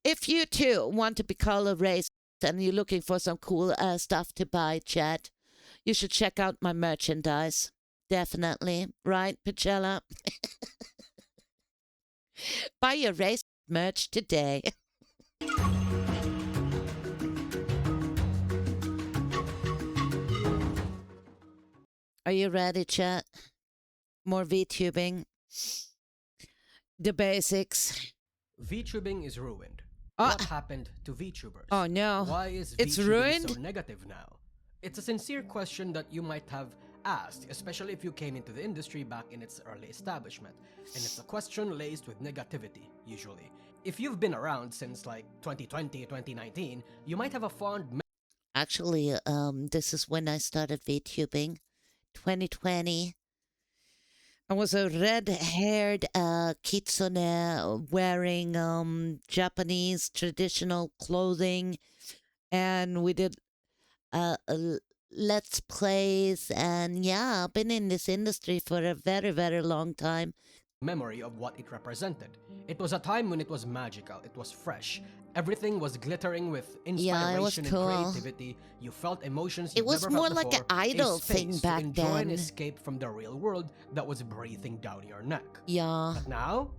If you too want to be color racist and you're looking for some cool stuff to buy, chat, you should check out my merchandise. Definitely. Right, Pachella? Buy your race merch today. Are you ready, chat? More VTubing. The basics. VTubing is ruined. What happened to VTubers? Oh no. Why is It's VTubing ruined? so negative now? It's a sincere question that you might have asked, especially if you came into the industry back in its early establishment. And it's a question laced with negativity, usually. If you've been around since like 2020, 2019, you might have a fond Actually, this is when I started VTubing. 2020. I was a red-haired kitsune wearing Japanese traditional clothing, and we did let's plays, and yeah, I've been in this industry for a very, very long time. memory of what it represented. It was a time when it was magical, it was fresh. Everything was glittering with inspiration cool. and creativity. You felt emotions It you've was never more felt like before. an idol A space thing to back enjoy then. and escape from the real world that was breathing down your neck. Yeah. But now,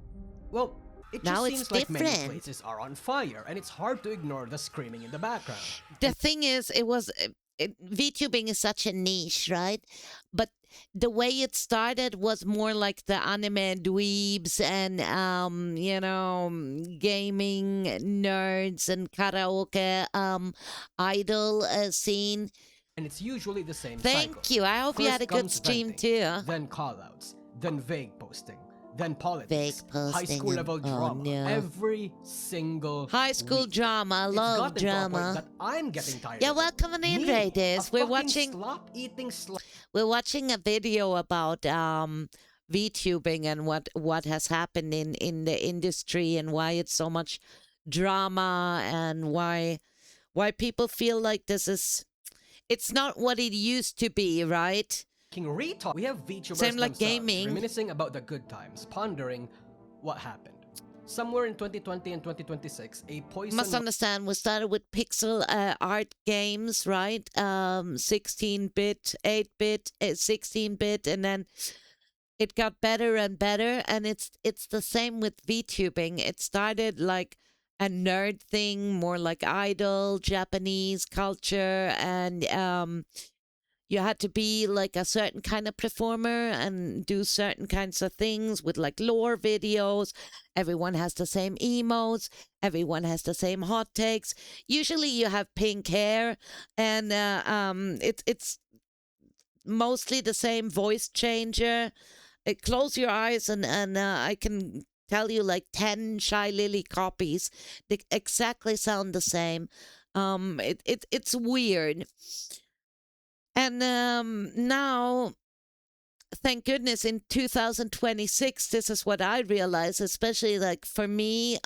well, it Now just it's seems like many different. places are on fire, and it's hard to ignore the screaming in the background. The thing is, VTubing is such a niche, right? But the way it started was more like the anime dweebs and gaming nerds and karaoke idol scene. And it's usually the same Thank cycle. you. I hope you First had a good comes stream venting, too. Then callouts, then vague posting, then politics, Vague posting high school level and- drama. no. Every single High school week. drama. I It's love gotten to a point drama. that I'm getting tired Yeah, of it. welcome on in, Me, Raiders. a We're fucking watching. slop-eating We're watching a video about VTubing and what has happened in the industry and why it's so much drama and why people feel like it's not what it used to be, right? retard. We have VTubers Same like themselves gaming. reminiscing about the good times, pondering what happened. Somewhere in 2020 and 2026, a You poison must understand, we started with pixel art games, right? 16-bit, 8-bit, 16-bit, and then it got better and better. And it's the same with VTubing. It started like a nerd thing, more like idol, Japanese culture, and you had to be like a certain kind of performer and do certain kinds of things with like lore videos. Everyone has the same emotes. Everyone has the same hot takes. Usually you have pink hair, and it's mostly the same voice changer. Close your eyes and I can tell you like 10 Shy Lily copies. They exactly sound the same. It's weird. And now, thank goodness, in 2026, this is what I realize, especially like for me,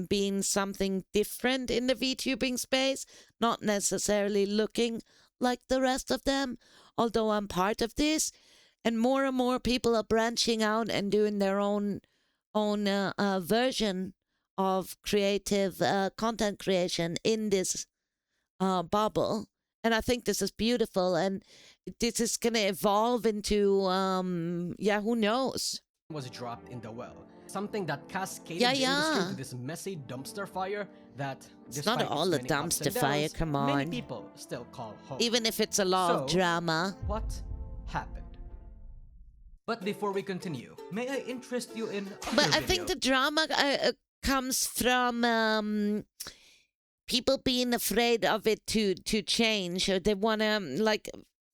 being something different in the VTubing space, not necessarily looking like the rest of them, although I'm part of this. And more people are branching out and doing their own version of creative content creation in this bubble. And I think this is beautiful, and this is going to evolve into, who knows? was dropped in the well. Something that cascaded Yeah, the industry yeah. into this messy dumpster fire that, It's not despite all its a many ups and dumpster fire, downs, come many on. people still call home. Even if it's a lot of So, drama. What happened? But before we continue, may I interest you in But I think the drama comes from people being afraid of it to change, or they want to, like,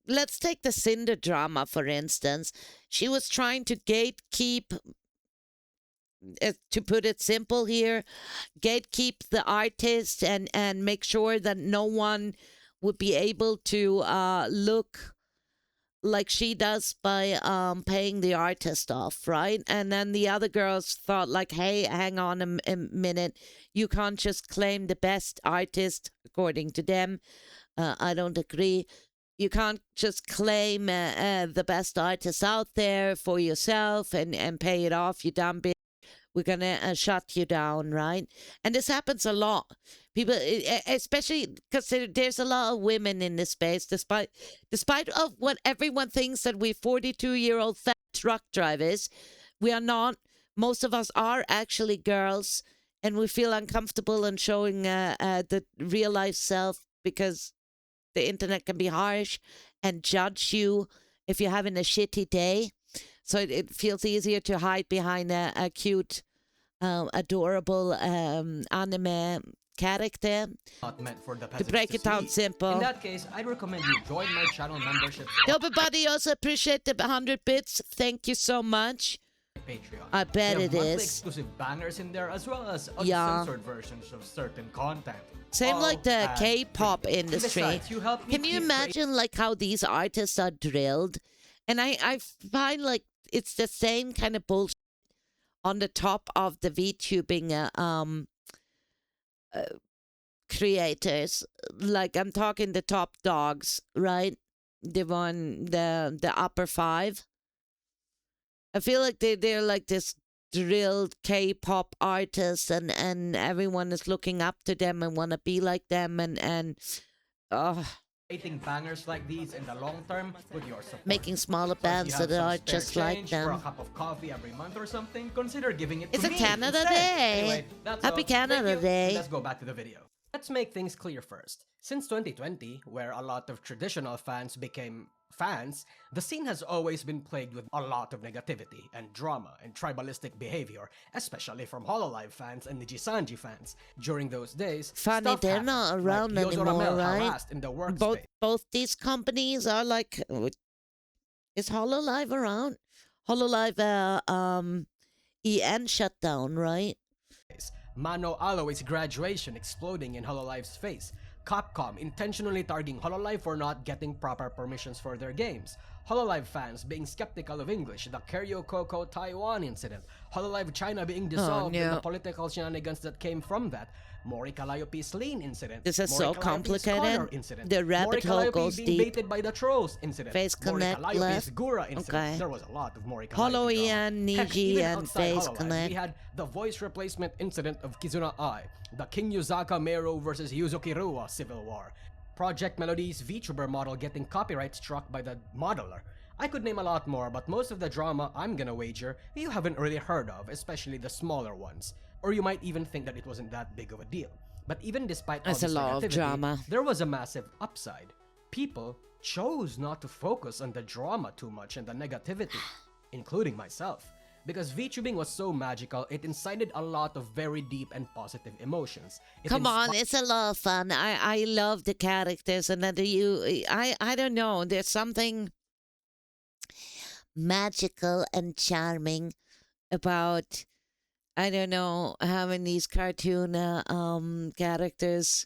let's take the Cinder drama, for instance. She was trying to gatekeep, to put it simple here, gatekeep the artist and make sure that no one would be able to look like she does by paying the artist off, right? And then the other girls thought like, hey, hang on a minute, you can't just claim the best artist according to them. I don't agree. You can't just claim the best artist out there for yourself and pay it off, you dumb bitch. we're gonna shut you down, right? And this happens a lot. People, especially because there's a lot of women in this space, despite of what everyone thinks that we're 42-year-old fat truck drivers, we are not. Most of us are actually girls, and we feel uncomfortable in showing the real life self because the internet can be harsh and judge you if you're having a shitty day. So it feels easier to hide behind a cute, adorable anime character. Not meant for the To peasants break to it down see. simple. In that case, I'd recommend you join my channel membership Hope everybody also appreciate the 100 bits. Thank you so much. Patreon. I bet we it have monthly is. exclusive banners in there as well as Yeah. uncensored versions of certain content. Same All like the ad K-pop free. industry. Besides, you help me Can you keep imagine like how these artists are drilled? And I find like it's the same kind of bullshit on the top of the VTubing creators. Like I'm talking the top dogs, right? The upper five. I feel like they're like this drilled K-pop artists, and everyone is looking up to them and want to be like them, and creating bangers like these in the long term with your support. making smaller So if bands you have that some are spare just like change for a them. cup of coffee every month or something, consider giving it It's to a me Canada instead. Day. Anyway, that's Happy all. Canada Thank you, Day. and let's go back to the video. Let's make things clear first. Since 2020, where a lot of traditional fans became fans, the scene has always been plagued with a lot of negativity and drama and tribalistic behavior, especially from Hololive fans and Nijisanji fans. During those days, Funny, stuff they're happened, not around like Yozo anymore, Ramel right? harassed in the workspace. Both these companies are like, is Hololive around? Hololive EN shut down, right? Mano Aloe's graduation exploding in Hololive's face, Capcom intentionally targeting Hololive for not getting proper permissions for their games, Hololive fans being skeptical of English, the Keryo Coco Taiwan incident, Hololive China being dissolved and the political shenanigans that came from that, Mori Calliope's Lean incident, This is Mori so Calliope's complicated. Connor incident, The rabbit Mori hole Calliope goes being deep. baited by the trolls incident, Face Mori Connect Calliope's left. Gura incident. Okay. There was a lot of Mori Holo Calliope drama. and Heck, Niji even and outside Face Hololive, Connect. we had the voice replacement incident of Kizuna Ai, the King Yuzaka Meru versus Yuzuki Rua civil war, Project Melody's VTuber model getting copyright struck by the modeler. I could name a lot more, but most of the drama I'm gonna wager you haven't really heard of, especially the smaller ones. Or you might even think that it wasn't that big of a deal. But even despite all That's a this lot of negativity, drama. there was a massive upside. People chose not to focus on the drama too much and the negativity, including myself. Because VTubing was so magical, it incited a lot of very deep and positive emotions. It Come on, it's a lot of fun. I love the characters, and then I don't know. There's something magical and charming about, I don't know, having these cartoon characters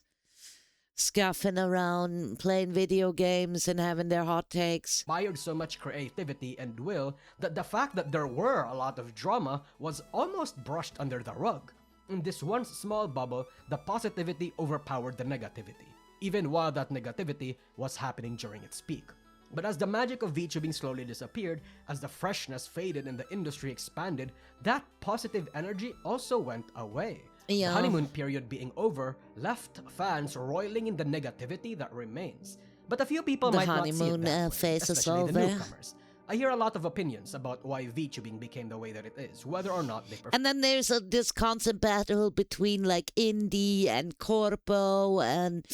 scuffing around, playing video games, and having their hot takes. Inspired so much creativity and will that the fact that there were a lot of drama was almost brushed under the rug. In this once small bubble, the positivity overpowered the negativity, even while that negativity was happening during its peak. But as the magic of VTubing slowly disappeared, as the freshness faded and the industry expanded, that positive energy also went away. Yeah. The honeymoon period being over left fans roiling in the negativity that remains. But a few people The might not see it honeymoon that way, phase is especially the over. newcomers. I hear a lot of opinions about why VTubing became the way that it is, whether or not they prefer. And then there's this constant battle between like indie and corpo, and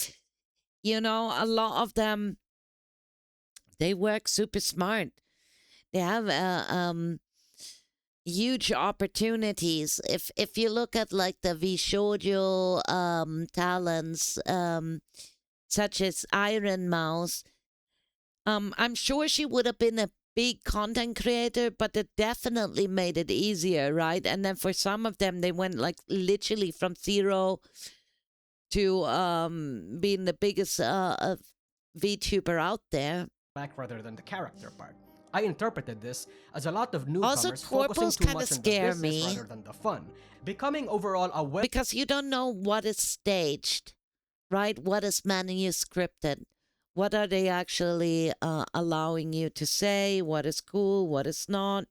you know, a lot of them, they work super smart. They have huge opportunities. If you look at like the VShojo talents, such as Iron Mouse, I'm sure she would have been a big content creator, but it definitely made it easier, right? And then for some of them, they went like literally from zero to being the biggest VTuber out there. Rather than the character part. I interpreted this as a lot of newcomers Also, focusing corpos too kinda much on the scare business me. rather than the fun, becoming overall a well Because you don't know what is staged, right? What is manuscripted? What are they actually allowing you to say? What is cool? What is not?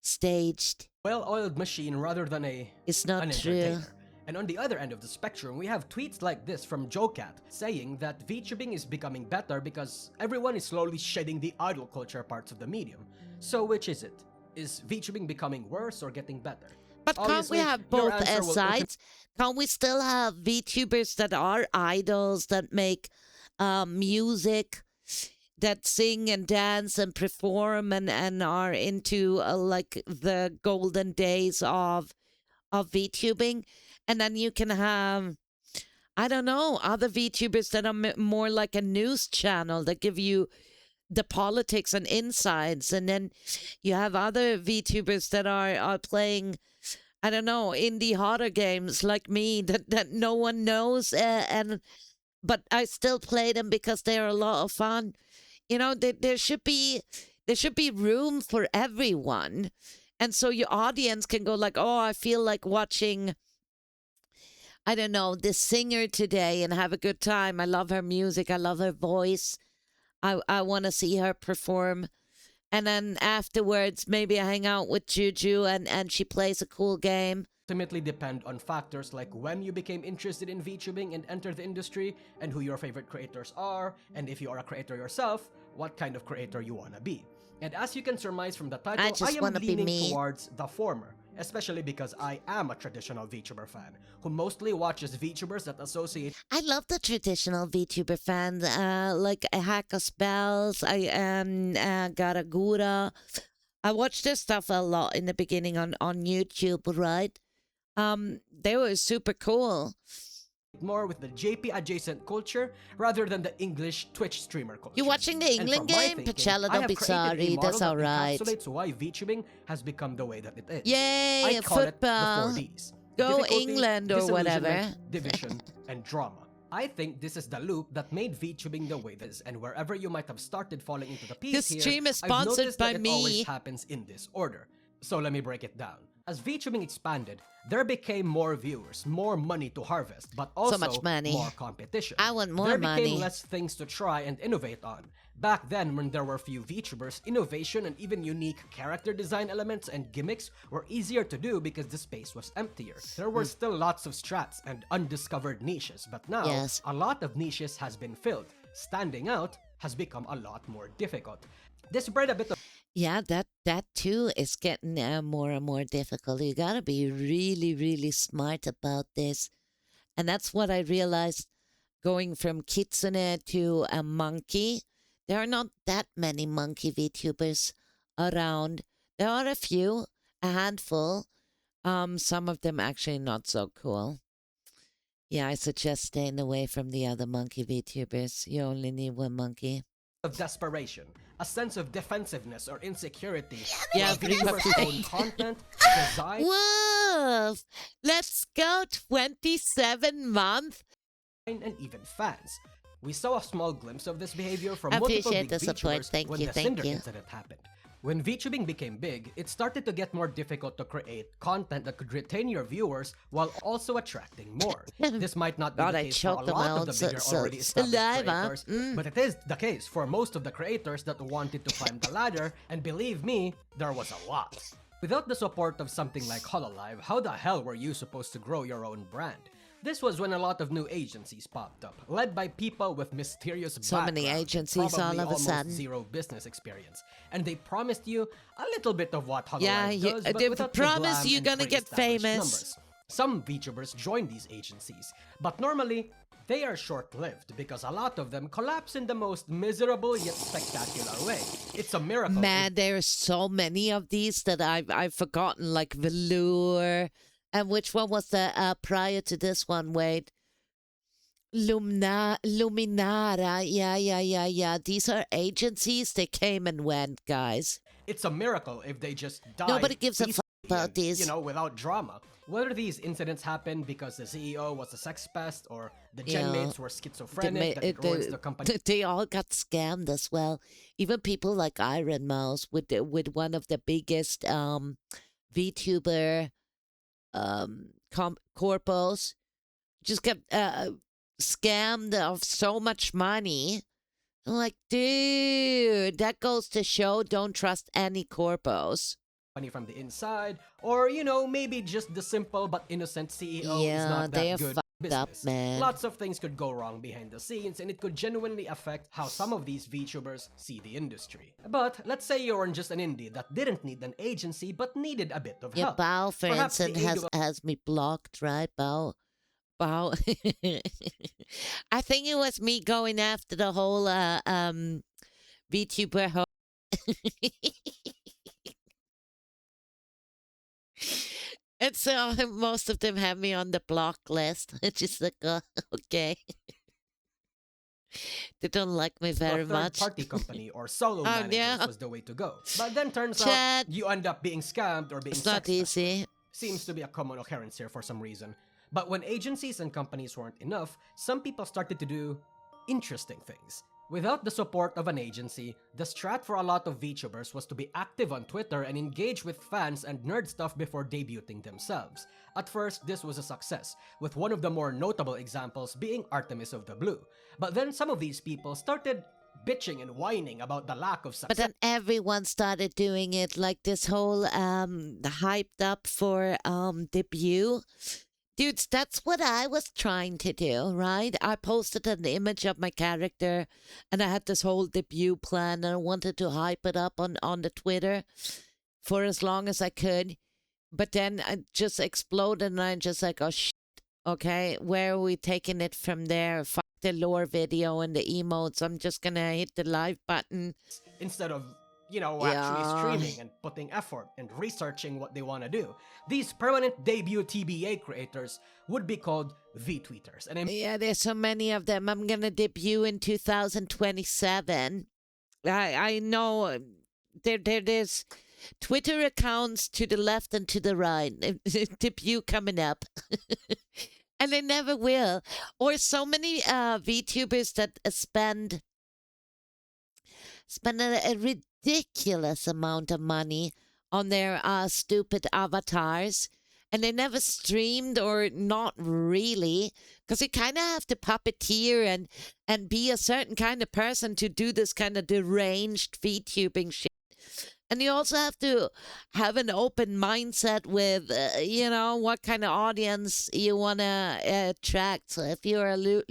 Staged. well-oiled machine rather than It's not an true. entertainer. And on the other end of the spectrum, we have tweets like this from Jocat saying that VTubing is becoming better because everyone is slowly shedding the idol culture parts of the medium. So which is it? Is VTubing becoming worse or getting better? But can't we Obviously, have your both answer will sides? Can't we still have VTubers that are idols that make music, that sing and dance and perform and are into like the golden days of VTubing, and then you can have, I don't know, other VTubers that are more like a news channel that give you the politics and insights, and then you have other VTubers that are playing, I don't know, indie horror games like me that no one knows, and but I still play them because they're a lot of fun. You know, there should be room for everyone, and so your audience can go like, oh, I feel like watching, I don't know, this singer today and have a good time. I love her music. I love her voice. I want to see her perform. And then afterwards, maybe I hang out with Juju and she plays a cool game. ultimately depend on factors like when you became interested in VTubing and entered the industry, and who your favorite creators are, and if you are a creator yourself, what kind of creator you want to be. And as you can surmise from the title, I am leaning towards the former, especially because I am a traditional VTuber fan who mostly watches VTubers that associate. I love the traditional VTuber fans, like Hack of Spells, I Garagura. I watched their stuff a lot in the beginning on YouTube, right? They were super cool. More with the JP adjacent culture rather than the English Twitch streamer culture. You watching the England game? Pachella, don't be sorry. That's all right. Encapsulates why VTubing has become the way that it is. Yay, I call football. it the 4 Ds. Go Difficulty, England or whatever. Division, and drama. I think this is the loop that made VTubing the way it is, and wherever you might have started falling into the piece This here, stream is I've sponsored noticed by that me. It always happens in this order. So let me break it down. As VTubing expanded, there became more viewers, more money to harvest, but also so much money. More competition. I want more there money. became less things to try and innovate on. Back then, when there were few VTubers, innovation and even unique character design elements and gimmicks were easier to do because the space was emptier. There were still lots of strats and undiscovered niches, but now a lot of niches has been filled. Standing out has become a lot more difficult. This bred a bit of yeah, that too is getting more and more difficult. You gotta be really, really smart about this. And that's what I realized going from Kitsune to a monkey. There are not that many monkey VTubers around. There are a few, a handful. Some of them actually not so cool. Yeah, I suggest staying away from the other monkey VTubers. You only need one monkey. Of desperation, a sense of defensive-ness or insecurity. Yeah, viewers' own content, design, Wolf, let's go 27 month. and even fans. We saw a small glimpse of this behavior from I multiple appreciate big the support. VTubers Thank when you, the thank Cinder you. incident happened. When VTubing became big, it started to get more difficult to create content that could retain your viewers while also attracting more. This might not be the case for a lot of the bigger already established creators, but it is the case for most of the creators that wanted to climb the ladder, and believe me, there was a lot. Without the support of something like Hololive, how the hell were you supposed to grow your own brand? This was when a lot of new agencies popped up, led by people with mysterious so many agencies all of a sudden. Zero business experience, and they promised you a little bit of what Hololive does, but they without promise the you're glam gonna and get pre-established famous. numbers. Some VTubers join these agencies, but normally they are short-lived because a lot of them collapse in the most miserable yet spectacular way. It's a miracle. Man, there are so many of these that I've forgotten, like Velour. And which one was the prior to this one? Wait. Luminara. Yeah. These are agencies. They came and went, guys. It's a miracle if they just die. Nobody gives a fuck about these. You know, without drama. Whether these incidents happened because the CEO was a sex pest or the genmates were schizophrenic, that it ruins the company. They all got scammed as well. Even people like Iron Mouse with one of the biggest VTuber corpos just got scammed of so much money. I'm like, dude, that goes to show don't trust any corpos. company from the inside, or maybe just the simple but innocent CEO is Yeah, not they that are good fucked up, business. man. Lots of things could go wrong behind the scenes, and it could genuinely affect how some of these VTubers see the industry. But let's say you're just an indie that didn't need an agency but needed a bit of Yeah, help. Bao, for Perhaps the instance, aid has me blocked, right? Bao. Bao. I think it was me going after the whole VTuber and so most of them have me on the block list. It's just like, okay. They don't like me a very much. third-party company or solo Oh, managers yeah. was the way to go. But then turns out Chat. you end up being scammed or being It's not sexted. easy. Seems to be a common occurrence here for some reason. But when agencies and companies weren't enough, some people started to do interesting things. Without the support of an agency, the strat for a lot of VTubers was to be active on Twitter and engage with fans and nerd stuff before debuting themselves. At first, this was a success, with one of the more notable examples being Artemis of the Blue. But then some of these people started bitching and whining about the lack of But success. then everyone started doing it, like this whole hyped up for debut. Dudes, that's what I was trying to do, right? I posted an image of my character and I had this whole debut plan and I wanted to hype it up on the Twitter for as long as I could. But then I just exploded and I'm just like, oh shit, okay, where are we taking it from there? Fuck the lore video and the emotes. I'm just gonna hit the live button. Instead of actually Yeah. streaming and putting effort and researching what they want to do. These permanent debut TBA creators would be called VTweeters. And Yeah, there's so many of them. I'm gonna debut in 2027. I know there's Twitter accounts to the left and to the right. Debut coming up. And they never will. Or so many VTubers that spend a ridiculous amount of money on their stupid avatars. And they never streamed or not really, because you kind of have to puppeteer and be a certain kind of person to do this kind of deranged VTubing shit. And you also have to have an open mindset with, what kind of audience you want to attract. So if you're a Lewd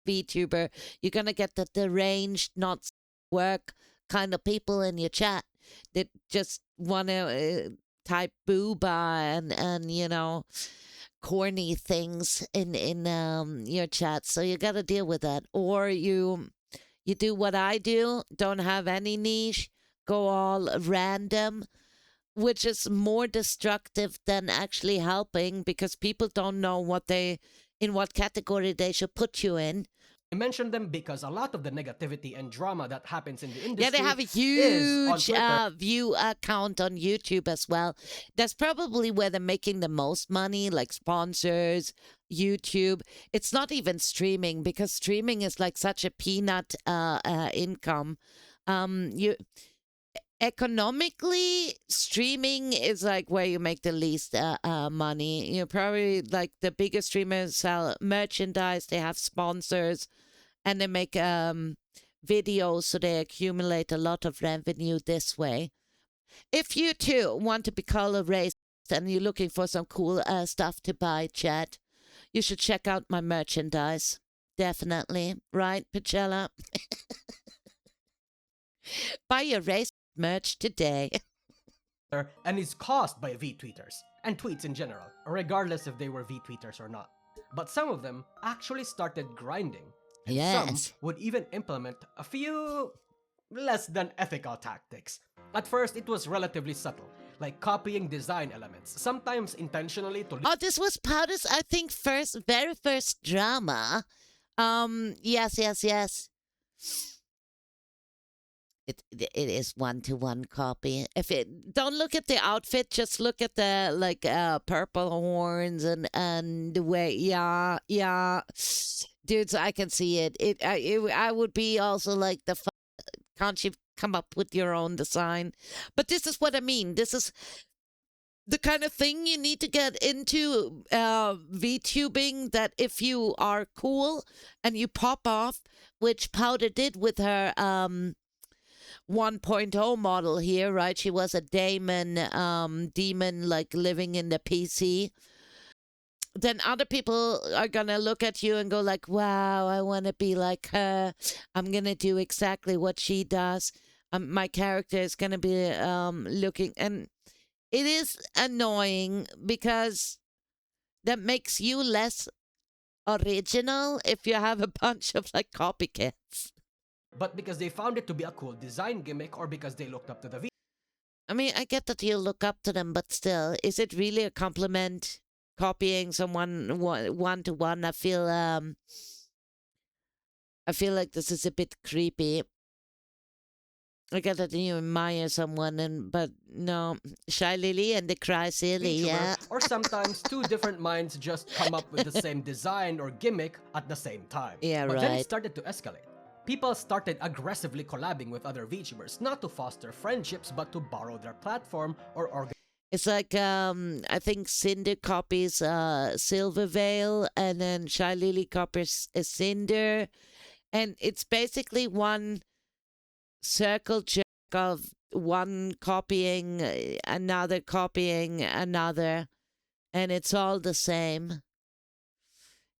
VTuber, you're going to get the deranged, not work kind of people in your chat that just want to type booba and corny things in your chat. So you got to deal with that. Or you do what I do, don't have any niche, go all random, which is more destructive than actually helping because people don't know in what category they should put you in. I mention them because a lot of the negativity and drama that happens in the industry Yeah, they have a is on huge Twitter. view account on YouTube as well. That's probably where they're making the most money, like sponsors, YouTube. It's not even streaming because streaming is like such a peanut income. You economically, streaming is like where you make the least money. Probably like the biggest streamers sell merchandise, they have sponsors, and they make videos, so they accumulate a lot of revenue this way. If you too want to be color racist and you're looking for some cool stuff to buy, chat, you should check out my merchandise. Definitely, right, Pachella? Buy your race merch today. And is caused by VTweeters and tweets in general, regardless if they were VTweeters or not. But some of them actually started grinding, and Yes. some would even implement a few less than ethical tactics. At first, it was relatively subtle, like copying design elements, sometimes intentionally to Oh, this was Powder's, I think, very first drama. Yes. It is 1-to-1 copy. Don't look at the outfit, just look at the purple horns and the way. Yeah, dudes, I can see it. I would be also like can't you come up with your own design? But this is what I mean. This is the kind of thing you need to get into VTubing, that if you are cool and you pop off, which Powder did with her 1.0 model here, right? She was a demon, like living in the PC. Then other people are gonna look at you and go like, wow, I want to be like her. I'm gonna do exactly what she does. My character is gonna be looking, and it is annoying because that makes you less original if you have a bunch of like copycats. but because they found it to be a cool design gimmick or because they looked up to the I mean, I get that you look up to them, but still, is it really a compliment copying someone one to one? I feel like this is a bit creepy. I get that you admire someone, but no, Shy Lily and the Cry Silly, VTuber, yeah. or sometimes two different minds just come up with the same design or gimmick at the same time. Yeah, But then it right. started to escalate. People started aggressively collabing with other VTubers, not to foster friendships, but to borrow their platform or organize. It's like I think Cinder copies Silver Veil, and then Shy Lily copies Cinder, and it's basically one circle jerk of one copying another, and it's all the same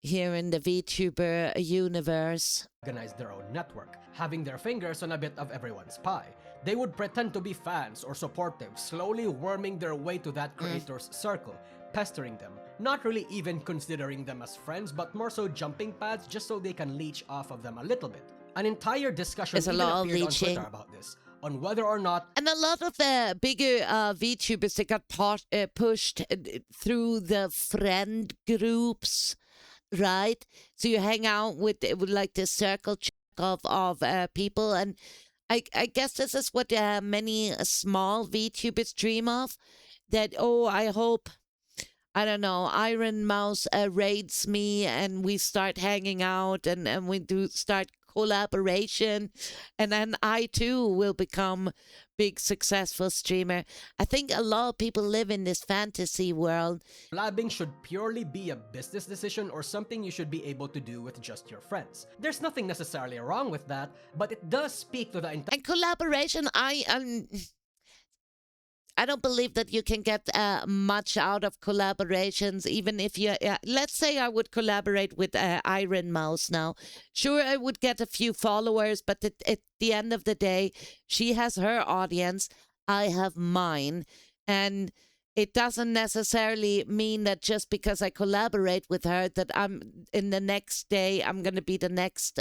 here in the VTuber universe. Organize their own network, having their fingers on a bit of everyone's pie. They would pretend to be fans or supportive, slowly worming their way to that creator's circle, pestering them, not really even considering them as friends, but more so jumping pads just so they can leech off of them a little bit. An entire discussion There's a even lot of appeared on leeching. Twitter about this, on whether or not. And a lot of the bigger VTubers, they got pushed through the friend groups, right? So you hang out with like this circle of people, and I guess this is what many small VTubers dream of. That, oh, I hope, I don't know, Iron Mouse raids me and we start hanging out, and we do start collaboration, and then I too will become big successful streamer. I think a lot of people live in this fantasy world. Collabing should purely be a business decision or something you should be able to do with just your friends. There's nothing necessarily wrong with that, but it does speak to the entire. And collaboration, I don't believe that you can get much out of collaborations, even if you, let's say I would collaborate with Iron Mouse now. Sure, I would get a few followers, but at the end of the day, she has her audience, I have mine. And it doesn't necessarily mean that just because I collaborate with her that I'm in the next day, I'm going to be the next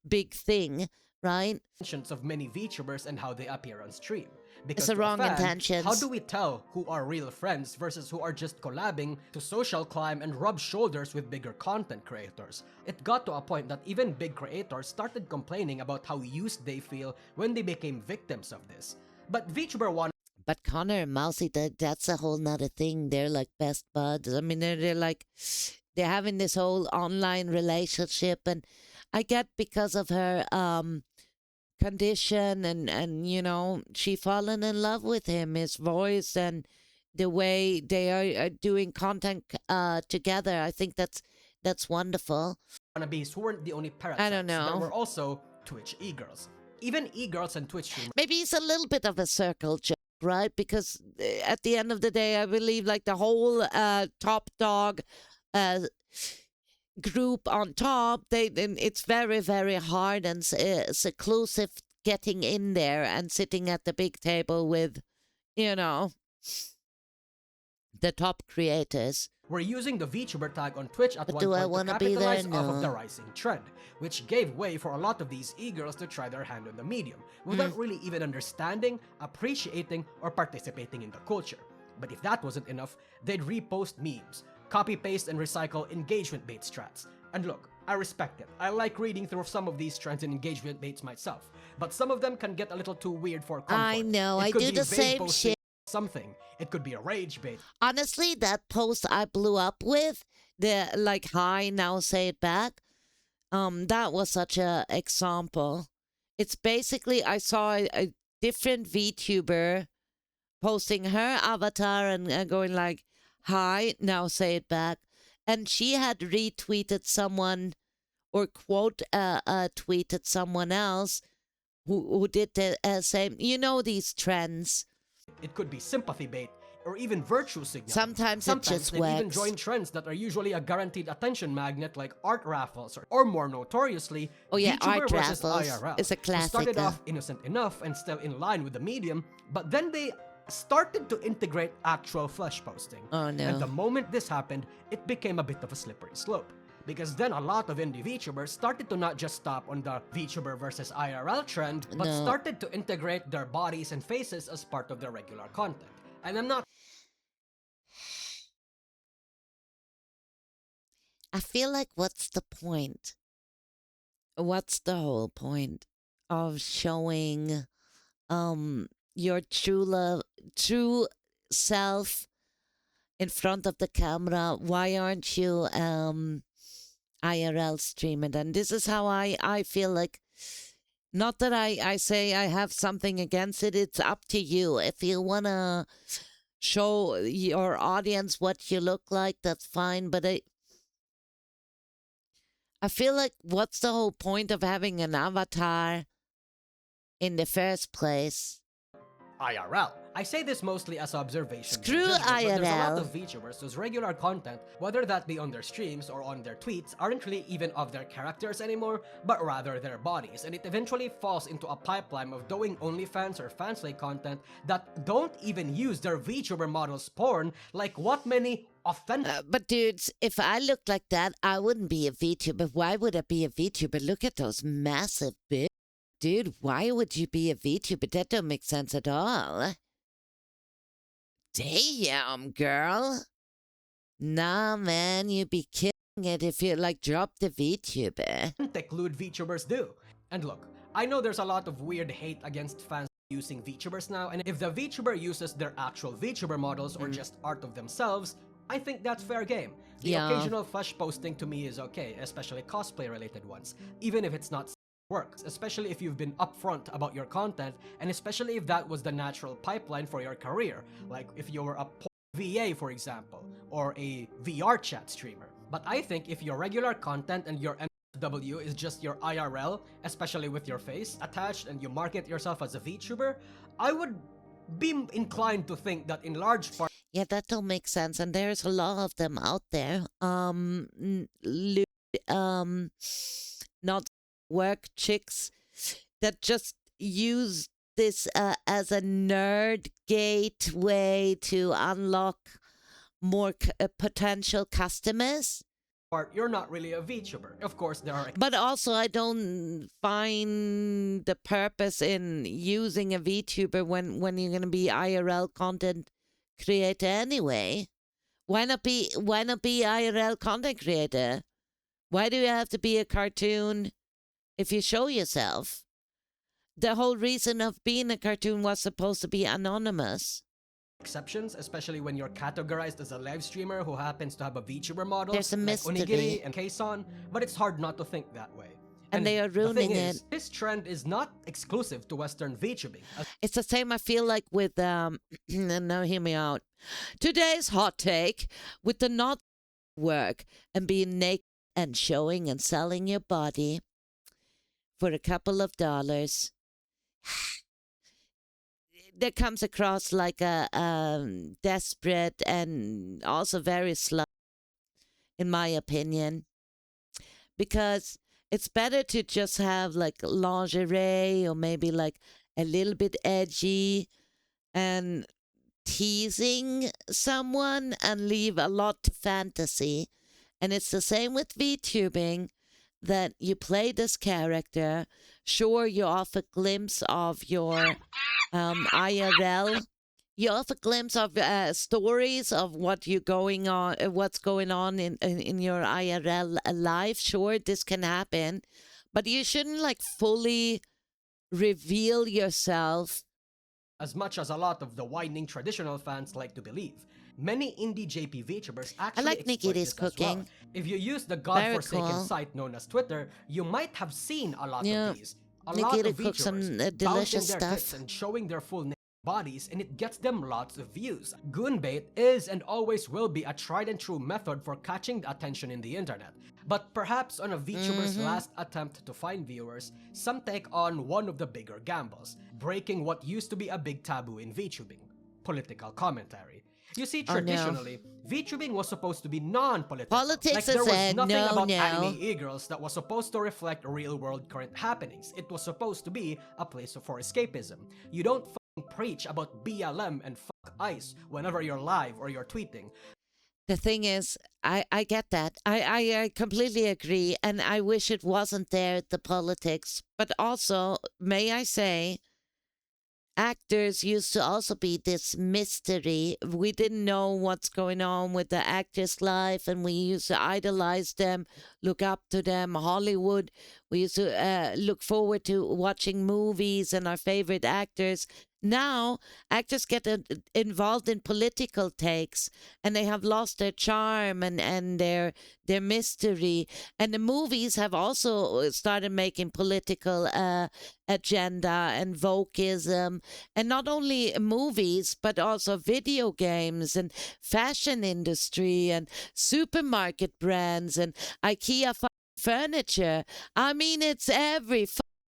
big thing, right? Intentions of many VTubers and how they appear on stream. Because It's the to a wrong fan, intentions. how do we tell who are real friends versus who are just collabing to social climb and rub shoulders with bigger content creators? It got to a point that even big creators started complaining about how used they feel when they became victims of this. But VTuber One. But Connor and Mousy, that's a whole nother thing. They're like best buds. I mean, they're like, they're having this whole online relationship, and I get because of her condition, and you know, she fallen in love with him, his voice, and the way they are doing content together. I think that's wonderful. Wannabes who weren't the only parasites. I don't know. There were also Twitch e-girls. Even e-girls and Twitch streamers. Maybe it's a little bit of a circle jerk, right? Because at the end of the day, I believe like the whole top dog group on top, it's very, very hard and seclusive getting in there and sitting at the big table with, you know, the top creators. Were using the VTuber tag on Twitch at But one do I point to wanna be there? capitalize off of the No. rising trend, which gave way for a lot of these e-girls to try their hand on the medium, without really even understanding, appreciating, or participating in the culture. But if that wasn't enough, they'd repost memes, copy-paste and recycle engagement bait strats. And look, I respect it. I like reading through some of these trends and engagement baits myself, but some of them can get a little too weird for comfort. I know, It I could do be the vague same posting shit. Something. It could be a rage bait. Honestly, that post I blew up with, the like, hi, now say it back, that was such a example. It's basically, I saw a different VTuber posting her avatar and going like, hi, now say it back. And she had retweeted someone or quote tweeted someone else who did the same. You know these trends. It could be sympathy bait or even virtue signaling. Sometimes it just they've even works. joined trends that are usually a guaranteed attention magnet like art raffles or more notoriously, Oh yeah, VTuber art versus raffles IRL. is a Who started classic. off innocent enough and still in line with the medium, but then they started to integrate actual flesh posting. Oh no. And the moment this happened, it became a bit of a slippery slope. Because then a lot of indie VTubers started to not just stop on the VTuber versus IRL trend, but No. started to integrate their bodies and faces as part of their regular content. And I'm not I feel like what's the point? What's the whole point of showing your true self in front of the camera? Why aren't you IRL streaming? And this is how I feel like, not that I say I have something against it, it's up to you. If you wanna show your audience what you look like, that's fine, but I feel like what's the whole point of having an avatar in the first place? IRL. I say this mostly as observation. Screw judgment, but there's a lot IRL. of VTubers whose regular content, whether that be on their streams or on their tweets, aren't really even of their characters anymore, but rather their bodies, and it eventually falls into a pipeline of doing OnlyFans or fanslay content that don't even use their VTuber models' porn, like what many authentic But dudes, if I looked like that, I wouldn't be a VTuber. Why would I be a VTuber? Look at those massive bits. Dude, why would you be a VTuber? That don't make sense at all. Damn, girl. Nah, man, you'd be killing it if you, like, dropped the VTuber. Lewd VTubers do. And look, I know there's a lot of weird hate against fans using VTubers now, and if the VTuber uses their actual VTuber models or just art of themselves, I think that's fair game. The Yeah. occasional flesh posting to me is okay, especially cosplay related ones, even if it's not works, especially if you've been upfront about your content, and especially if that was the natural pipeline for your career, like if you were a VA, for example, or a VR chat streamer. But I think if your regular content and your NSFW is just your IRL, especially with your face attached, and you market yourself as a VTuber, I would be inclined to think that in large part Yeah, that don't make sense, and there's a lot of them out there. Not work chicks that just use this as a nerd gateway to unlock more potential customers. you're not really a VTuber. Of course, there are But also, I don't find the purpose in using a VTuber when you're gonna be IRL content creator anyway. Why not be IRL content creator? Why do you have to be a cartoon if you show yourself? The whole reason of being a cartoon was supposed to be anonymous. exceptions, especially when you're categorized as a live streamer who happens to have a VTuber model, There's a like mystery. Onigiri and Keisan, but it's hard not to think that way. And they are the ruining thing is, it. this trend is not exclusive to Western VTubing. It's the same, I feel like, with and now hear me out. Today's hot take, with the not work and being naked and showing and selling your body for a couple of dollars. That comes across like a desperate and also very slut, in my opinion, because it's better to just have like lingerie or maybe like a little bit edgy and teasing someone and leave a lot to fantasy. And it's the same with VTubing, that you play this character. Sure, you offer a glimpse of your IRL. You offer a glimpse of stories of what's going on in your IRL life. Sure, this can happen, but you shouldn't like fully reveal yourself. As much as a lot of the whining traditional fans like to believe, many indie JP VTubers actually like exploit Nikita's this as well. cooking. If you use the godforsaken cool. site known as Twitter, you might have seen a lot Yeah. of these. A Nikita lot of cooks some VTubers delicious bouncing their stuff. tits and showing their full bodies and it gets them lots of views. Goonbait is and always will be a tried and true method for catching attention in the internet. But perhaps on a VTuber's last attempt to find viewers, some take on one of the bigger gambles, breaking what used to be a big taboo in VTubing: political commentary. You see, Oh no. traditionally, VTubing was supposed to be non-political. Politics Like there is was a nothing about no-no. anime e-girls that was supposed to reflect real-world current happenings. It was supposed to be a place for escapism. You don't fucking preach about BLM and fuck ICE whenever you're live or you're tweeting. The thing is, I get that. I completely agree. And I wish it wasn't there, the politics. But also, may I say, actors used to also be this mystery. We didn't know what's going on with the actor's life, and we used to idolize them, look up to them. Hollywood, we used to look forward to watching movies and our favorite actors. Now, actors get involved in political takes, and they have lost their charm and their mystery. And the movies have also started making political agenda and wokeism, and not only movies but also video games and fashion industry and supermarket brands and IKEA furniture. I mean, it's every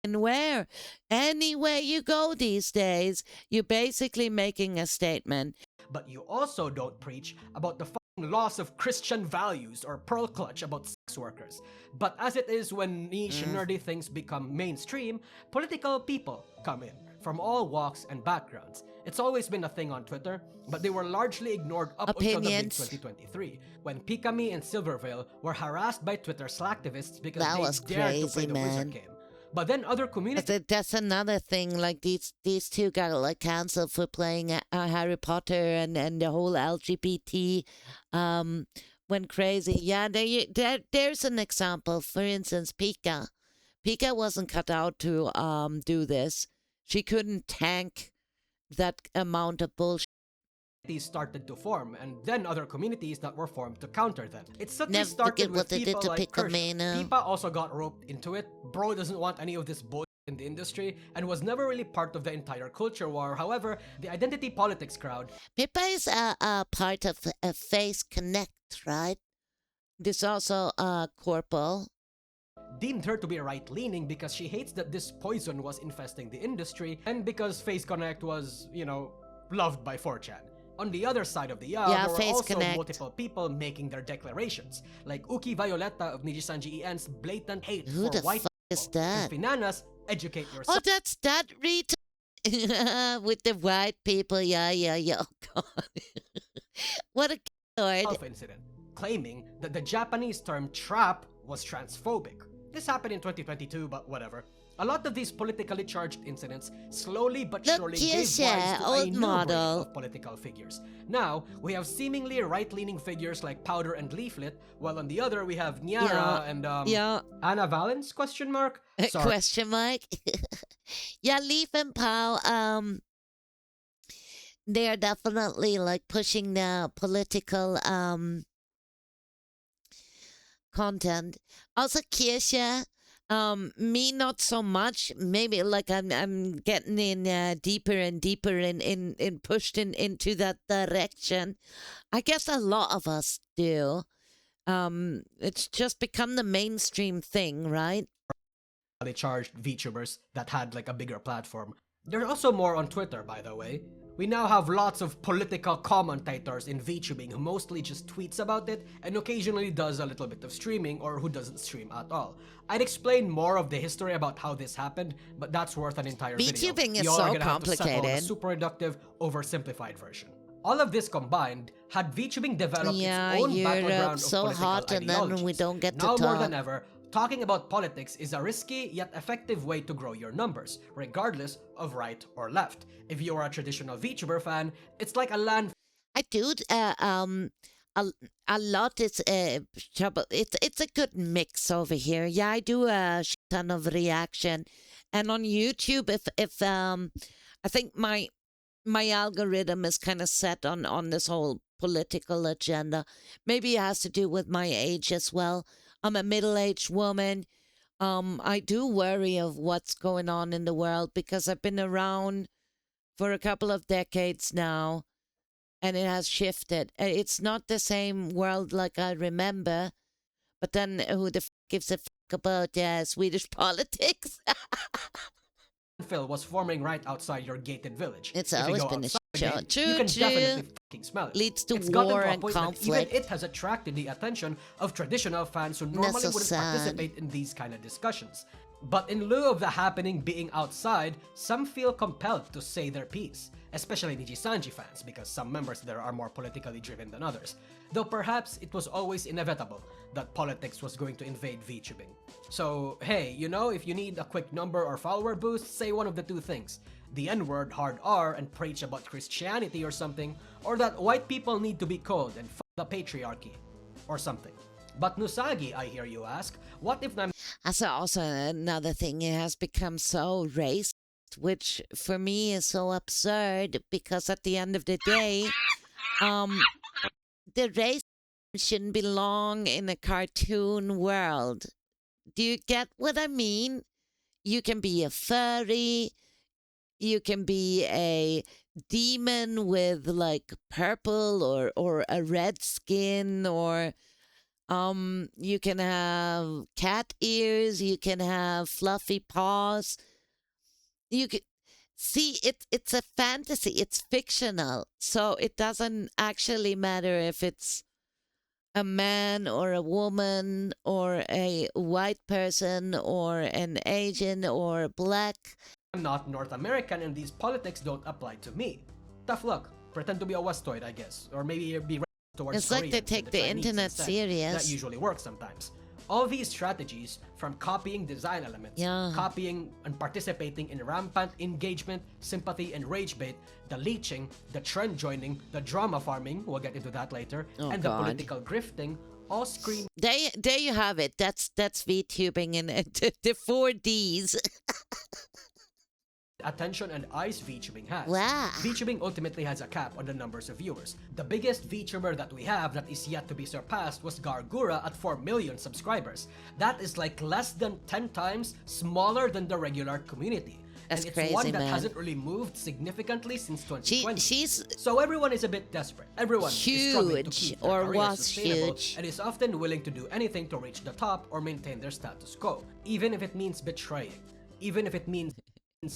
and where anywhere you go these days, you're basically making a statement. But you also don't preach about the fucking loss of Christian values or pearl clutch about sex workers. But as it is when niche nerdy things become mainstream, political people come in from all walks and backgrounds. It's always been a thing on Twitter, but they were largely ignored up until the big 2023, when Pikami and Silvervale were harassed by Twitter slacktivists because they dared to play the wizard game. But then other communities... That's another thing. Like these two got like cancelled for playing Harry Potter, and the whole LGBT went crazy. Yeah, there's an example. For instance, Pika. Pika wasn't cut out to do this. She couldn't tank that amount of bullshit. Started to form, and then other communities that were formed to counter them. It suddenly started with people like Kershaw. Pipa also got roped into it. Bro doesn't want any of this bullshit in the industry and was never really part of the entire culture war. However, the identity politics crowd... Pippa is a part of a Face Connect, right? There's also Corporal. Deemed her to be right-leaning because she hates that this poison was infesting the industry, and because Face Connect was, you know, loved by 4chan. On the other side of the aisle, there were also multiple people making their declarations, like Uki Violeta of Nijisanji EN's blatant hate for white people. Who is that? And Finanas, educate yourself. Oh, that's that with the white people. Yeah. Oh, God. What a kid. Incident, claiming that the Japanese term trap was transphobic. This happened in 2022, but whatever. A lot of these politically charged incidents slowly but surely gave rise to a new breed of political figures. Now, we have seemingly right-leaning figures like Powder and Leaflet, while on the other we have Nyara and Anna Valens, question mark? Sorry. Question mark? Yeah, Leaf and Pow, they are definitely like pushing the political content. Also Kiesha, me not so much. Maybe like I'm getting in deeper and deeper in pushed into that direction. I guess a lot of us do. It's just become the mainstream thing, right? They charged VTubers that had like a bigger platform. There's also more on Twitter, by the way. We now have lots of political commentators in VTubing who mostly just tweets about it and occasionally does a little bit of streaming, or who doesn't stream at all. I'd explain more of the history about how this happened, but that's worth an entire video. VTubing is so complicated. A super reductive, oversimplified version. All of this combined had VTubing developed its own battleground of so political hot, and then we don't get to now talk. More than ever, talking about politics is a risky yet effective way to grow your numbers, regardless of right or left. If you are a traditional VTuber fan, it's like a land... I do a lot is trouble. It's a good mix over here. Yeah, I do a ton of reaction, and on YouTube, if I think my algorithm is kind of set on this whole political agenda. Maybe it has to do with my age as well. I'm a middle-aged woman. I do worry of what's going on in the world because I've been around for a couple of decades now, and it has shifted. It's not the same world like I remember, but then who the gives a about Swedish politics? Phil was forming right outside your gated village. It's If you always go been a outside the show. gate, you True, can true. definitely fucking smell it. Leads to It's gotten war to a and point that even conflict. it has attracted the attention of traditional fans who normally so wouldn't sad. participate in these kind of discussions. But in lieu of the happening being outside, some feel compelled to say their piece, especially Nijisanji fans, because some members there are more politically driven than others. Though perhaps it was always inevitable that politics was going to invade VTubing. So hey, you know, if you need a quick number or follower boost, say one of the two things. The N-word hard R and preach about Christianity or something, or that white people need to be cold and fuck the patriarchy, or something. But Nusagi, I hear you ask, what if I'm That's also another thing. It has become so racist, which for me is so absurd because at the end of the day, the race shouldn't belong in a cartoon world. Do you get what I mean? You can be a furry, you can be a demon with like purple or a red skin, or you can have cat ears, you can have fluffy paws. You can see it's a fantasy, it's fictional. So it doesn't actually matter if it's a man or a woman or a white person or an Asian or black. not North American and these politics don't apply to me. Tough luck. Pretend to be a Westoid, I guess. Or maybe be towards It's like they Koreans take and the Chinese internet instead. serious. That usually works sometimes. All these strategies, from copying design elements, Yeah. copying and participating in rampant engagement, sympathy, and rage bait, the leeching, the trend joining, the drama farming, we'll get into that later, and the God. political grifting, all scream There you have it. That's VTubing and the 4Ds. attention and eyes VTubing has. Wow. VTubing ultimately has a cap on the numbers of viewers. The biggest VTuber that we have that is yet to be surpassed was Gargura at 4 million subscribers. That is like less than 10 times smaller than the regular community. That's and it's crazy, one that man. hasn't really moved significantly since 2020. She's So everyone is a bit desperate. Everyone is struggling to huge, keep their or career was sustainable huge. and is often willing to do anything to reach the top or maintain their status quo, even if it means betraying, even if it means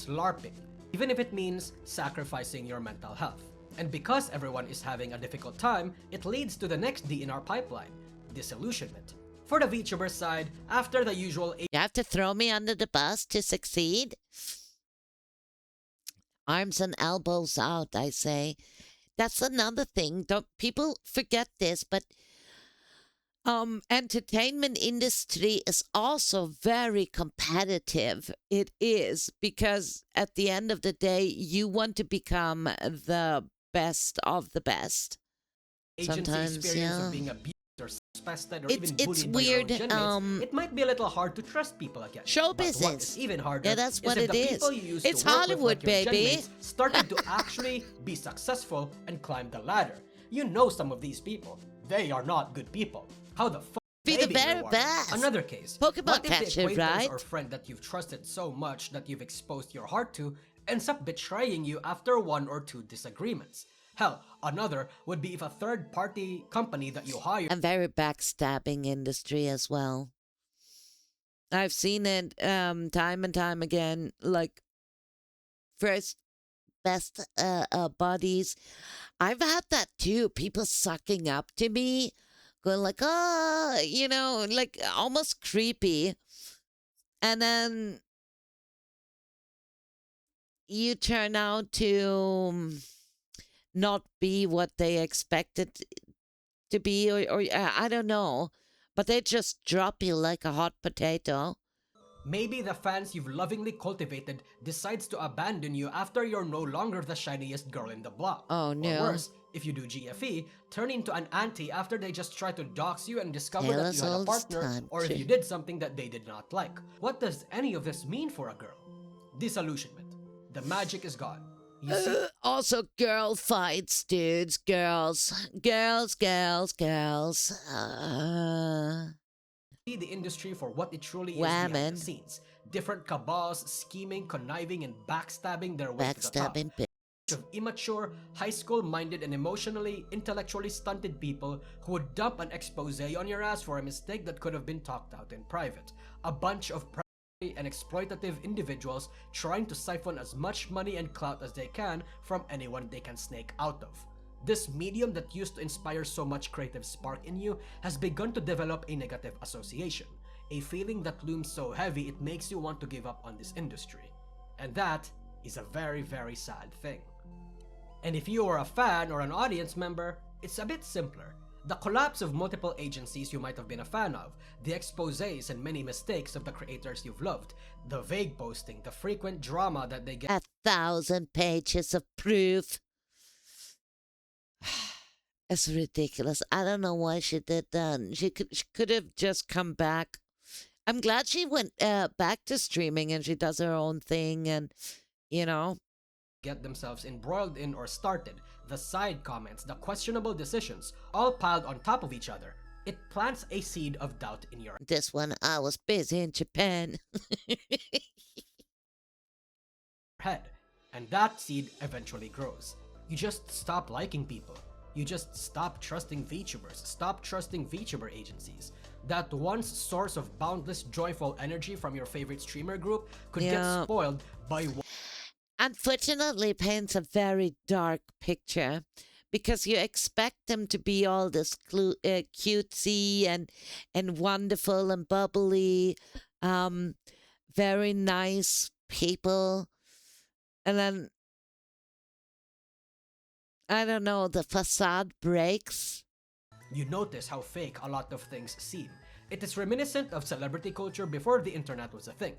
LARPing, even if it means sacrificing your mental health. And because everyone is having a difficult time, it leads to the next D in our pipeline, disillusionment. For the VTuber side, after the usual You have to throw me under the bus to succeed. Arms and elbows out, I say. That's another thing. Don't people forget this, but entertainment industry is also very competitive. It is, because at the end of the day, you want to become the best of the best. agency Sometimes, experience yeah. of being abused or suspected or It's- even it's bullied weird, by your own genmates, it might be a little hard to trust people again. Show But what business. is even harder Yeah, that's is what if it the is. people you used It's to work Hollywood, with, like your baby. genmates, started to actually be successful and climb the ladder. You know some of these people. They are not good people. How the fuck Be they the be very rewarded? best. Another case. Pokemon What if catcher, the acquaintance right? or friend that you've trusted so much that you've exposed your heart to ends up betraying you after 1 or 2 disagreements? Hell, another would be if a third-party company that you hire And very backstabbing industry as well. I've seen it time and time again. Like first best buddies. I've had that too. People sucking up to me, going like, oh, you know, like almost creepy. And then you turn out to not be what they expected to be, or I don't know, but they just drop you like a hot potato. maybe the fans you've lovingly cultivated decides to abandon you after you're no longer the shiniest girl in the block. Oh, no. Or worse, if you do GFE, turn into an auntie after they just try to dox you and discover that you had a partner, or if you did something that they did not like. What does any of this mean for a girl? Disillusionment. The magic is gone. You see, Also, girl fights, dudes. Girls. Girls. the industry for what it truly is behind Women. the scenes. Different cabals scheming, conniving, and backstabbing their way to the top. Backstabbing. of immature, high school-minded, and emotionally, intellectually stunted people who would dump an expose on your ass for a mistake that could have been talked out in private. A bunch of predatory and exploitative individuals trying to siphon as much money and clout as they can from anyone they can snake out of. This medium that used to inspire so much creative spark in you has begun to develop a negative association, a feeling that looms so heavy it makes you want to give up on this industry. And that is a very, very sad thing. And if you are a fan or an audience member, it's a bit simpler. The collapse of multiple agencies you might have been a fan of, the exposés and many mistakes of the creators you've loved, the vague posting, the frequent drama that they get 1,000 pages of proof. It's ridiculous. I don't know why she did that. She could have just come back. I'm glad she went back to streaming and she does her own thing and, you know. get themselves embroiled in or started, the side comments, the questionable decisions, all piled on top of each other. It plants a seed of doubt in your This one, I was busy in Japan. head, and that seed eventually grows. You just stop liking people. You just stop trusting VTubers, stop trusting VTuber agencies. That once source of boundless joyful energy from your favorite streamer group could get spoiled by Unfortunately, paints a very dark picture because you expect them to be all this cutesy and wonderful and bubbly, very nice people. And then, I don't know, the facade breaks. You notice how fake a lot of things seem. It is reminiscent of celebrity culture before the internet was a thing.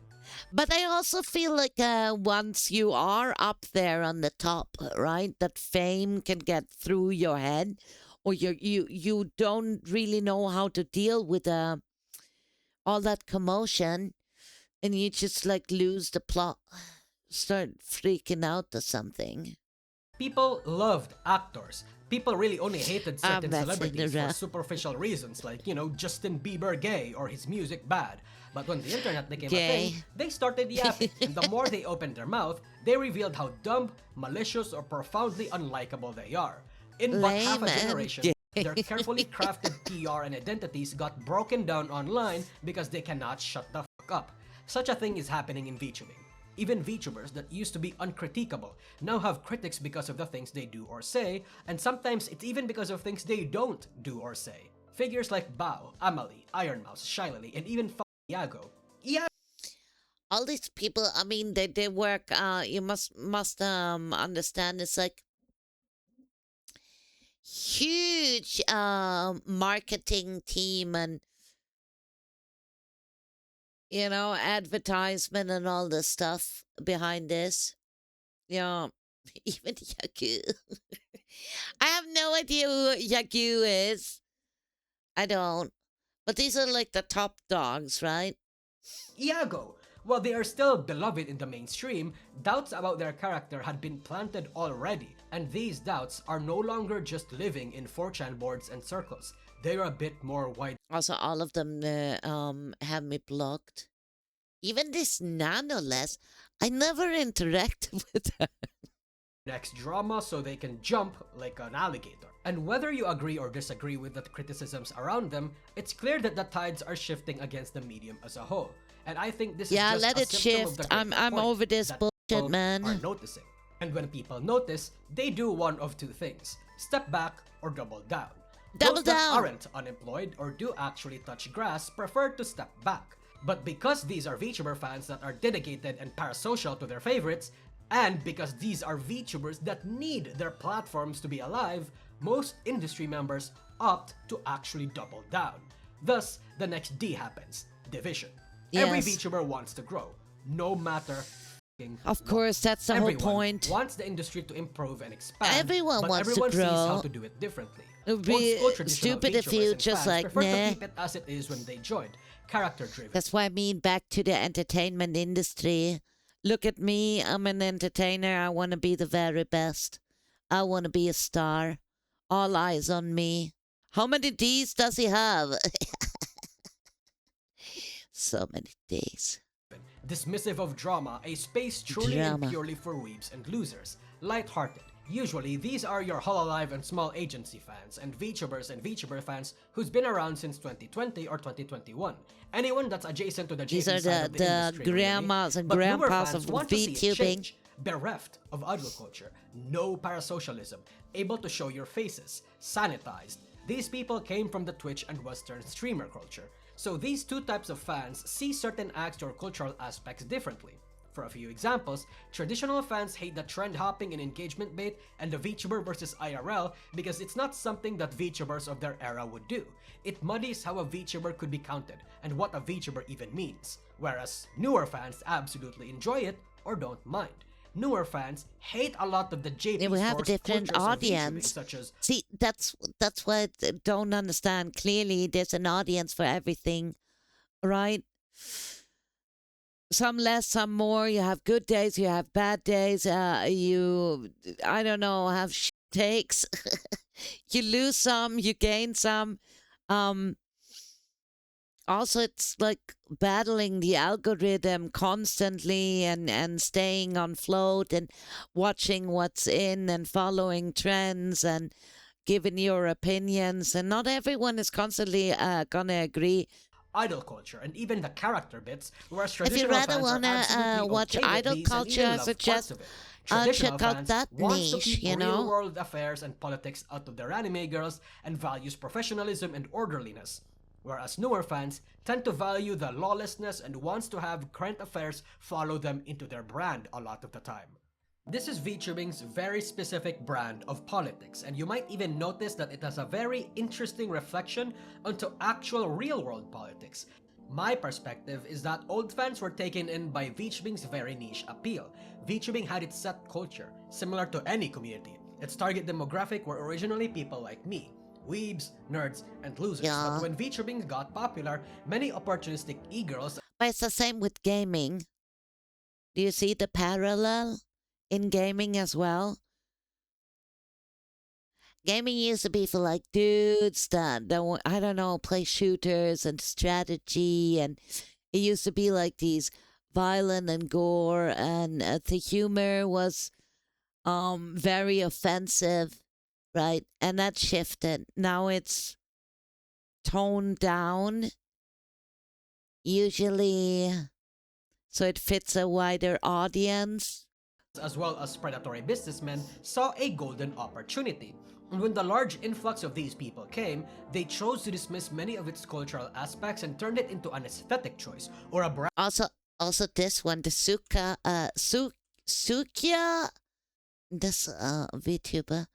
But I also feel like once you are up there on the top, right, that fame can get through your head, or you don't really know how to deal with all that commotion, and you just like lose the plot, start freaking out or something. People loved actors. People really only hated certain messing celebrities for around. superficial reasons, like, you know, Justin Bieber gay or his music bad. But when the internet became a Gay. thing, they started yapping, and the more they opened their mouth, they revealed how dumb, malicious, or profoundly unlikable they are. In but half a Lame and generation, gay. their carefully crafted PR and identities got broken down online because they cannot shut the fuck up. Such a thing is happening in VTubing. Even VTubers that used to be uncritiquable now have critics because of the things they do or say, and sometimes it's even because of things they don't do or say. Figures like Bao, Amalie, Ironmouse, Shiley, and even Iago. All these people, I mean, they work. You must understand. It's like huge marketing team and advertisement and all this stuff behind this. Yeah, even Yaku. I have no idea who Yaku is. I don't. But these are like the top dogs, right? Iago. While they are still beloved in the mainstream, doubts about their character had been planted already, and these doubts are no longer just living in 4chan boards and circles. They're a bit more wide. Also, all of them have me blocked. Even this Nanoless, I never interacted with her. Next drama so they can jump like an alligator. And whether you agree or disagree with the criticisms around them, it's clear that the tides are shifting against the medium as a whole. And I think this is just let a it symptom of shift. the greater I'm point over this that bullshit, people man. are noticing. And when people notice, they do one of two things: step back or double down. Double Those that down. aren't unemployed or do actually touch grass prefer to step back. But because these are VTuber fans that are dedicated and parasocial to their favorites, and because these are VTubers that need their platforms to be alive, most industry members opt to actually double down. Thus, the next D happens: division. Every Yes. VTuber wants to grow, no matter Of course, that's the everyone whole point. wants the industry to improve and expand, Everyone but wants to everyone sees grow. how to do it differently. It would be Old-school traditional stupid if VTubers you and just fans like, prefer nah. to keep it as it is when they joined, character-driven. That's why I mean back to the entertainment industry. Look at me, I'm an entertainer. I want to be the very best. I want to be a star. All eyes on me. How many D's does he have? So many D's. Dismissive of drama, a space truly Drama. and purely for weebs and losers. lighthearted. Usually, these are your Hololive and small agency fans, and VTubers and VTuber fans who's been around since 2020 or 2021. Anyone that's adjacent to the These JV are side of the the industry, really. grandmas and But newer grandpas fans of want to see it VTubing. change, bereft of idol culture, no parasocialism, able to show your faces, sanitized. These people came from the Twitch and Western streamer culture. So these two types of fans see certain acts or cultural aspects differently. For a few examples, traditional fans hate the trend hopping and engagement bait and the VTuber versus IRL because it's not something that VTubers of their era would do. It muddies how a VTuber could be counted and what a VTuber even means, whereas newer fans absolutely enjoy it or don't mind. Newer fans hate a lot of the JP Yeah, we have a source different cultures of VTubing, audience. such as See, that's what I don't understand. Clearly, there's an audience for everything, right? Some less, some more. You have good days, you have bad days. You, I don't know, have takes. You lose some, you gain some. Um, Also, it's like battling the algorithm constantly and staying on float and watching what's in and following trends and giving your opinions. And not everyone is constantly gonna agree. idol culture and even the character bits, whereas If you traditional rather fans are wanna absolutely watch okay with idol these and culture, even I love parts suggest of it. Traditional check out fans that wants to niche. keep You know, real-world affairs and politics out of their anime girls and values professionalism and orderliness, whereas newer fans tend to value the lawlessness and wants to have current affairs follow them into their brand a lot of the time. This is VTubing's very specific brand of politics, and you might even notice that it has a very interesting reflection onto actual real-world politics. My perspective is that old fans were taken in by VTubing's very niche appeal. VTubing had its set culture, similar to any community. Its target demographic were originally people like me, weebs, nerds, and losers. yeah. But when VTubing got popular, many opportunistic e-girls But it's the same with gaming. Do you see the parallel in gaming as well? Gaming used to be for like dudes that I don't know, play shooters and strategy, and it used to be like these violent and gore, and the humor was very offensive, right? And that shifted. Now it's toned down, usually, so it fits a wider audience. as well as predatory businessmen saw a golden opportunity. And when the large influx of these people came, they chose to dismiss many of its cultural aspects and turned it into an aesthetic choice or a brand. Also this one, the Sukia, this VTuber.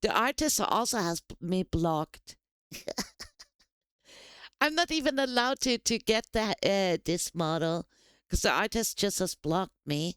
The artist also has me blocked. I'm not even allowed to get that this model because the artist just has blocked me.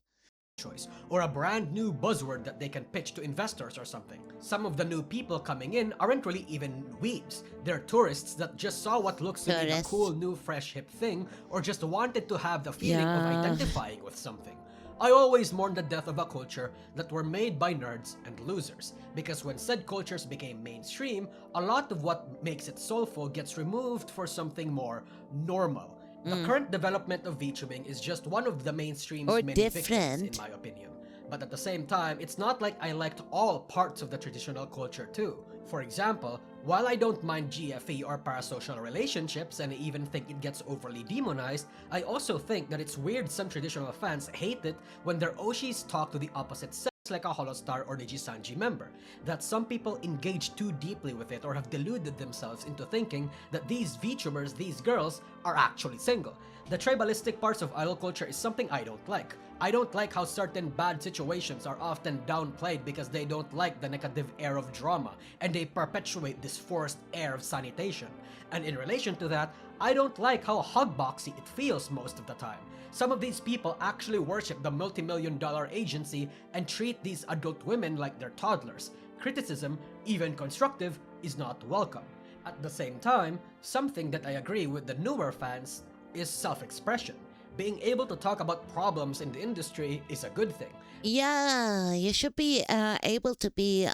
Choice or a brand new buzzword that they can pitch to investors or something. Some of the new people coming in aren't really even weebs. They're tourists that just saw what looks to be a cool new fresh hip thing or just wanted to have the feeling of identifying with something. I always mourn the death of a culture that were made by nerds and losers, because when said cultures became mainstream, a lot of what makes it soulful gets removed for something more normal. The current development of VTubing is just one of the mainstream's or many different, victims, in my opinion. But at the same time, it's not like I liked all parts of the traditional culture too. For example, while I don't mind GFE or parasocial relationships and I even think it gets overly demonized, I also think that it's weird some traditional fans hate it when their oshis talk to the opposite sex like a Holostar or Nijisanji member, that some people engage too deeply with it or have deluded themselves into thinking that these VTubers, these girls, are actually single. The tribalistic parts of idol culture is something I don't like. I don't like how certain bad situations are often downplayed because they don't like the negative air of drama, and they perpetuate this forced air of sanitation. And in relation to that, I don't like how hugboxy it feels most of the time. Some of these people actually worship the multi-million-dollar agency and treat these adult women like they're toddlers. Criticism, even constructive, is not welcome. At the same time, something that I agree with the newer fans is self-expression. Being able to talk about problems in the industry is a good thing. Yeah, you should be able to be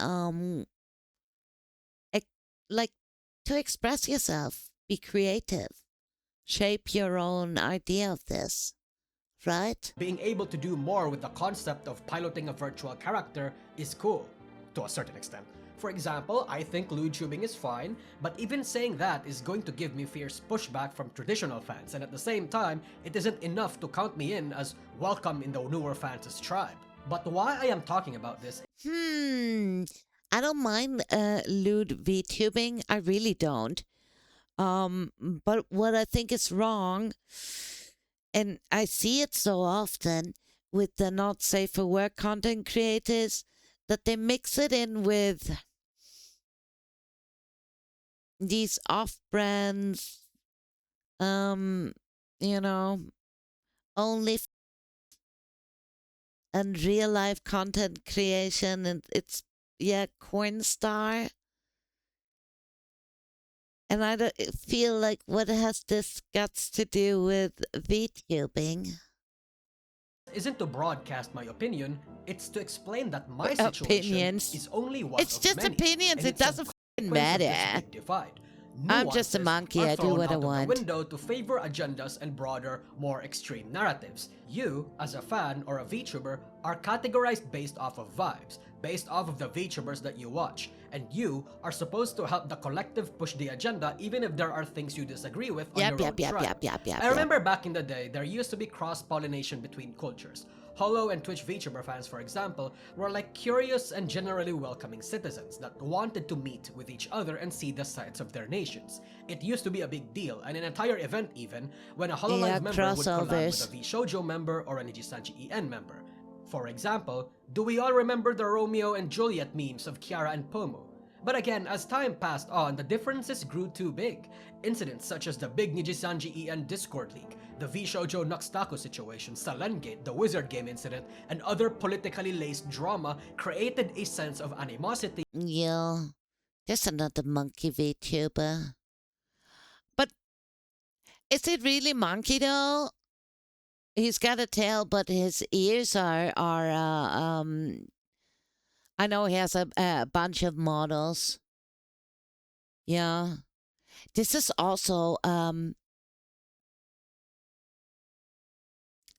like to express yourself, be creative, shape your own idea of this, right? Being able to do more with the concept of piloting a virtual character is cool, to a certain extent. For example, I think LewdTubing is fine, but even saying that is going to give me fierce pushback from traditional fans, and at the same time, it isn't enough to count me in as welcome in the newer fans' tribe. But why I am talking about this I don't mind lewd VTubing. I really don't. But what I think is wrong, and I see it so often with the not safe for work content creators, that they mix it in with these off-brands, you know, only and real life content creation, and it's corn star. And I don't feel like what has this got to do with VTubing? isn't to broadcast my opinion, it's to explain that my situation Opinions. is only one It's of just many, opinions. and It it's a doesn't consequence matter. of this big divide. I'm just a Nuances monkey. are I do thrown what I out of the want. window to favor agendas and broader, more extreme narratives. You, as a fan or a VTuber, are categorized based off of vibes, based off of the VTubers that you watch, and you are supposed to help the collective push the agenda even if there are things you disagree with on your own tribe. I remember back in the day, there used to be cross-pollination between cultures. Holo and Twitch VTuber fans, for example, were like curious and generally welcoming citizens that wanted to meet with each other and see the sides of their nations. It used to be a big deal, and an entire event even, when a Hololive member would collab with a VShojo member or a Nijisanji EN member. For example, do we all remember the Romeo and Juliet memes of Kiara and Pomo? But again, as time passed on, the differences grew too big. Incidents such as the big Nijisanji EN Discord leak, the VShojo Nuxtaku situation, Salengate, the Wizard Game incident, and other politically laced drama created a sense of animosity. Yeah, there's another monkey VTuber. But is it really monkey though? He's got a tail, but his ears are I know he has a bunch of models. Yeah. This is also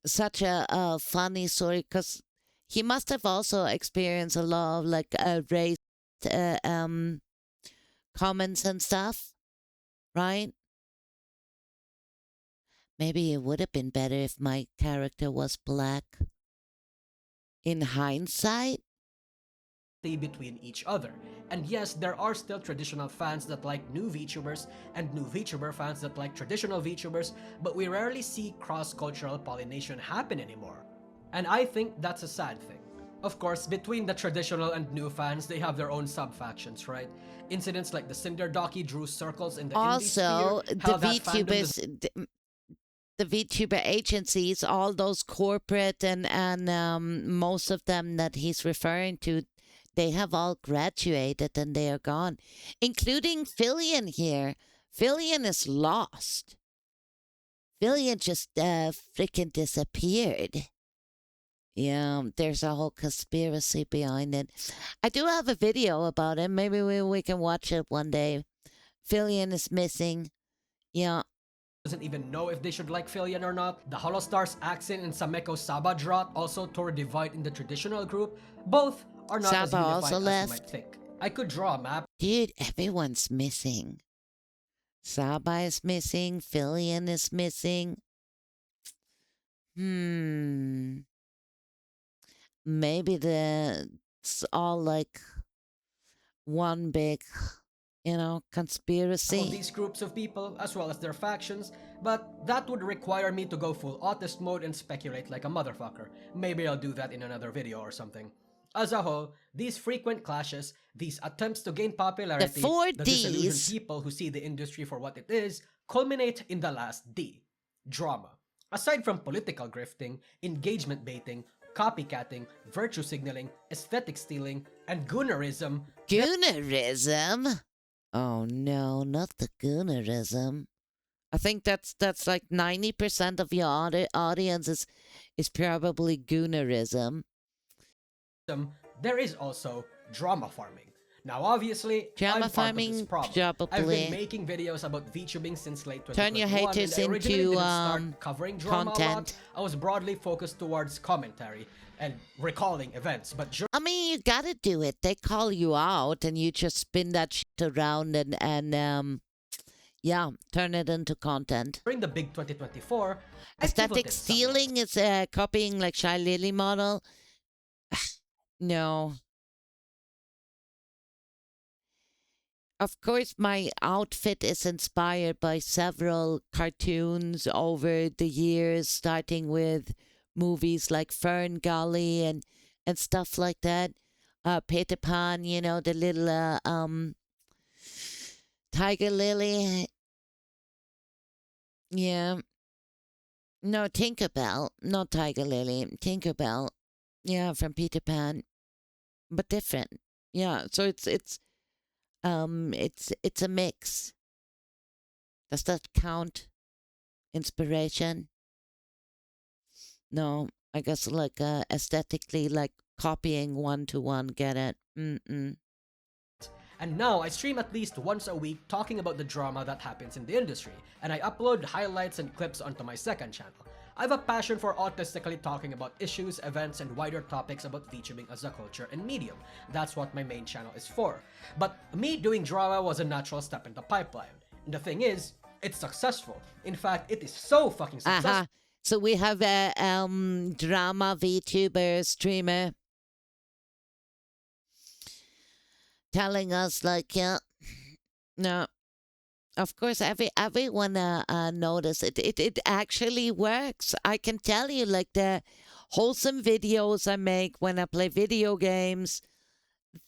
such a funny story because he must have also experienced a lot of like race uh, um comments and stuff, right? Maybe it would have been better if my character was black. In hindsight, between each other. And yes, there are still traditional fans that like new VTubers and new VTuber fans that like traditional VTubers, but we rarely see cross-cultural pollination happen anymore. And I think that's a sad thing. Of course, between the traditional and new fans, they have their own sub-factions, right? Incidents like the Cinder Docky drew circles in the also indie sphere, the VTubers, the VTuber agencies, all those corporate and most of them that he's referring to, they have all graduated and they are gone, including Fillion here. Fillion is lost. Fillion just freaking disappeared. Yeah, there's a whole conspiracy behind it. I do have a video about it. Maybe we can watch it one day. Fillion is missing. Yeah. Doesn't even know if they should like Fillion or not. The Holostar's accent and Sameko Saba drought also tore a divide in the traditional group. Both are not as unified as you might think. I could draw a map. Dude, everyone's missing. Saba is missing. Fillion is missing. Maybe it's all like one big, conspiracy. Of these groups of people, as well as their factions, but that would require me to go full autist mode and speculate like a motherfucker. Maybe I'll do that in another video or something. As a whole, these frequent clashes, these attempts to gain popularity, the disillusioned people who see the industry for what it is, culminate in the last D, drama. Aside from political grifting, engagement baiting, copycatting, virtue signaling, aesthetic stealing, and goonerism. Goonerism? Oh no, not the goonerism. I think that's like 90% of your audience is probably goonerism. There is also drama farming. Now, obviously, Drama I'm part of this farming, problem. probably. I've been making videos about VTubing since late 2021, Turn your haters and I originally into didn't start covering drama a lot. content. I was broadly focused towards commentary and recalling events, but I mean, you gotta do it. They call you out, and you just spin that shit around and yeah, turn it into content. during the big 2024, I Aesthetic pivoted somewhat. stealing is copying like Shy Lily model. No. Of course, my outfit is inspired by several cartoons over the years, starting with movies like Fern Gully and stuff like that. Peter Pan, you know, the little Tiger Lily. Yeah. No, Tinkerbell, not Tiger Lily. Tinkerbell. Yeah, from Peter Pan, but different. Yeah, so it's a mix. Does that count? Inspiration? No, I guess like aesthetically, like copying one to one. Get it? Mm-mm. And now I stream at least once a week talking about the drama that happens in the industry, and I upload highlights and clips onto my second channel. I have a passion for autistically talking about issues, events, and wider topics about VTubing as a culture and medium. That's what my main channel is for. But me doing drama was a natural step in the pipeline. And the thing is, it's successful. In fact, it is so fucking successful. Aha. So we have a drama VTuber streamer telling us like, yeah, no. Of course, everyone notice it. It actually works. I can tell you, like the wholesome videos I make when I play video games,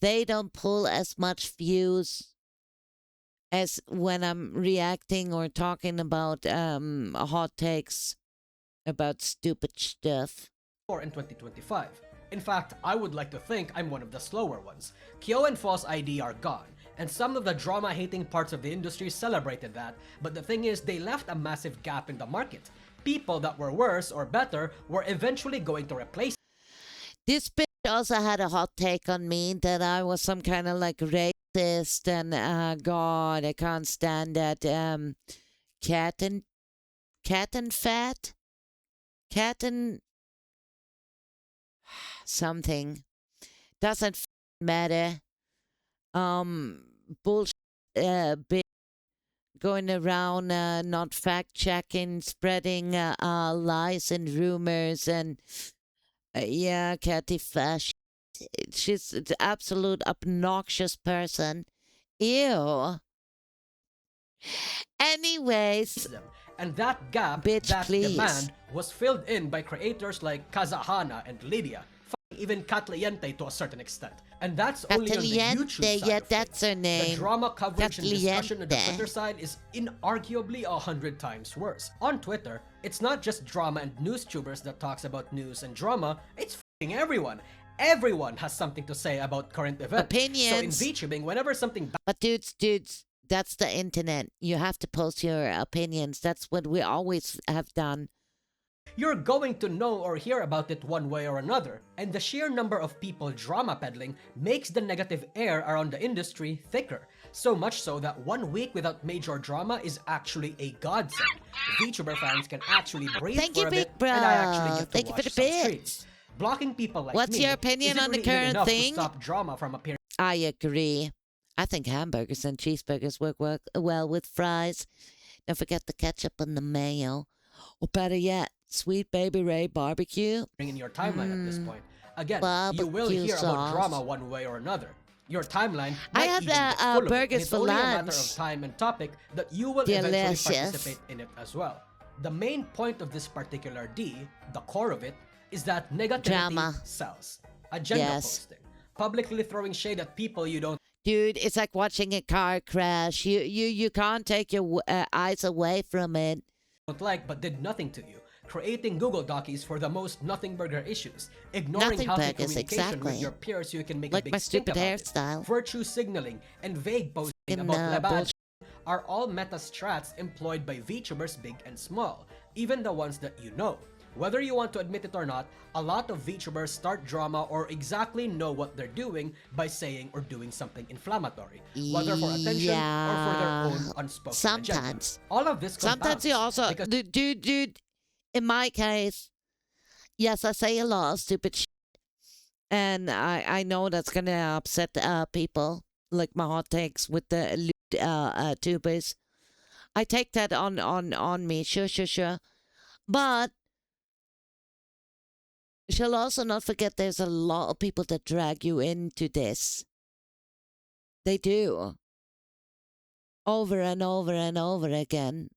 they don't pull as much views as when I'm reacting or talking about hot takes about stupid stuff. In 2025. In fact, I would like to think I'm one of the slower ones. Kyo and False ID are gone, and some of the drama-hating parts of the industry celebrated that, but the thing is, they left a massive gap in the market. People that were worse or better were eventually going to replace. This bitch also had a hot take on me that I was some kind of like racist and God, I can't stand that cat and fat, cat and something doesn't matter. Bullshit, bitch going around not fact checking, spreading lies and rumors and yeah, Catty Fash. She's an absolute obnoxious person. Ew. Anyways, And that gap, bitch, that please. demand, was filled in by creators like Kazahana and Lydia, even Katliente to a certain extent. And that's only on the YouTube side yeah, of that's things. her name. The drama coverage and discussion on the Katliente. Twitter side is inarguably 100 times worse. On Twitter, it's not just drama and news tubers that talks about news and drama, it's f***ing everyone. Everyone has something to say about current events. Opinions. So in VTubing, whenever something But dudes, that's the internet. You have to post your opinions. That's what we always have done. you're going to know or hear about it one way or another, and the sheer number of people drama peddling makes the negative air around the industry thicker. So much so that 1 week without major drama is actually a godsend. VTuber fans can actually breathe Thank for you, a big bit, bro. and I actually get to Thank you watch for the some bits. streams. Blocking people like What's me your opinion isn't on the really even current enough thing? to stop drama from appearing. I agree. I think hamburgers and cheeseburgers work well with fries. Don't forget the ketchup and the mayo. Or better yet, Sweet Baby Ray barbecue. In your timeline at this point. Again, you will Barbecue hear about sauce. drama one way or another. Your timeline I might have even get full of it, burgers and it's for only a matter lunch. of time and topic that you will eventually Delicious. participate in it as well. The main point of this particular D, the core of it, is that negativity Drama. sells. Agenda Yes. posting. Publicly throwing shade at people you don't Dude, it's like watching a car crash. You can't take your eyes away from it. like but did nothing to you. Creating Google Docies for the most nothing burger issues. Ignoring Nothing healthy burgers, communication exactly. with your peers so you can make Like a big my stink stupid about hairstyle. it. Virtue signaling and vague posting In, about lebad bullshit. are all meta strats employed by VTubers big and small, even the ones that you know. Whether you want to admit it or not, a lot of VTubers start drama or exactly know what they're doing by saying or doing something inflammatory, whether for attention or for their Yeah. own unspoken agenda. Sometimes. All of this Sometimes compounds you also, because dude, in my case, yes, I say a lot of stupid shit. And I know that's going to upset people, like my hot takes with the lewd, tubers. I take that on me, sure. But she'll also not forget there's a lot of people that drag you into this. They do. Over and over and over again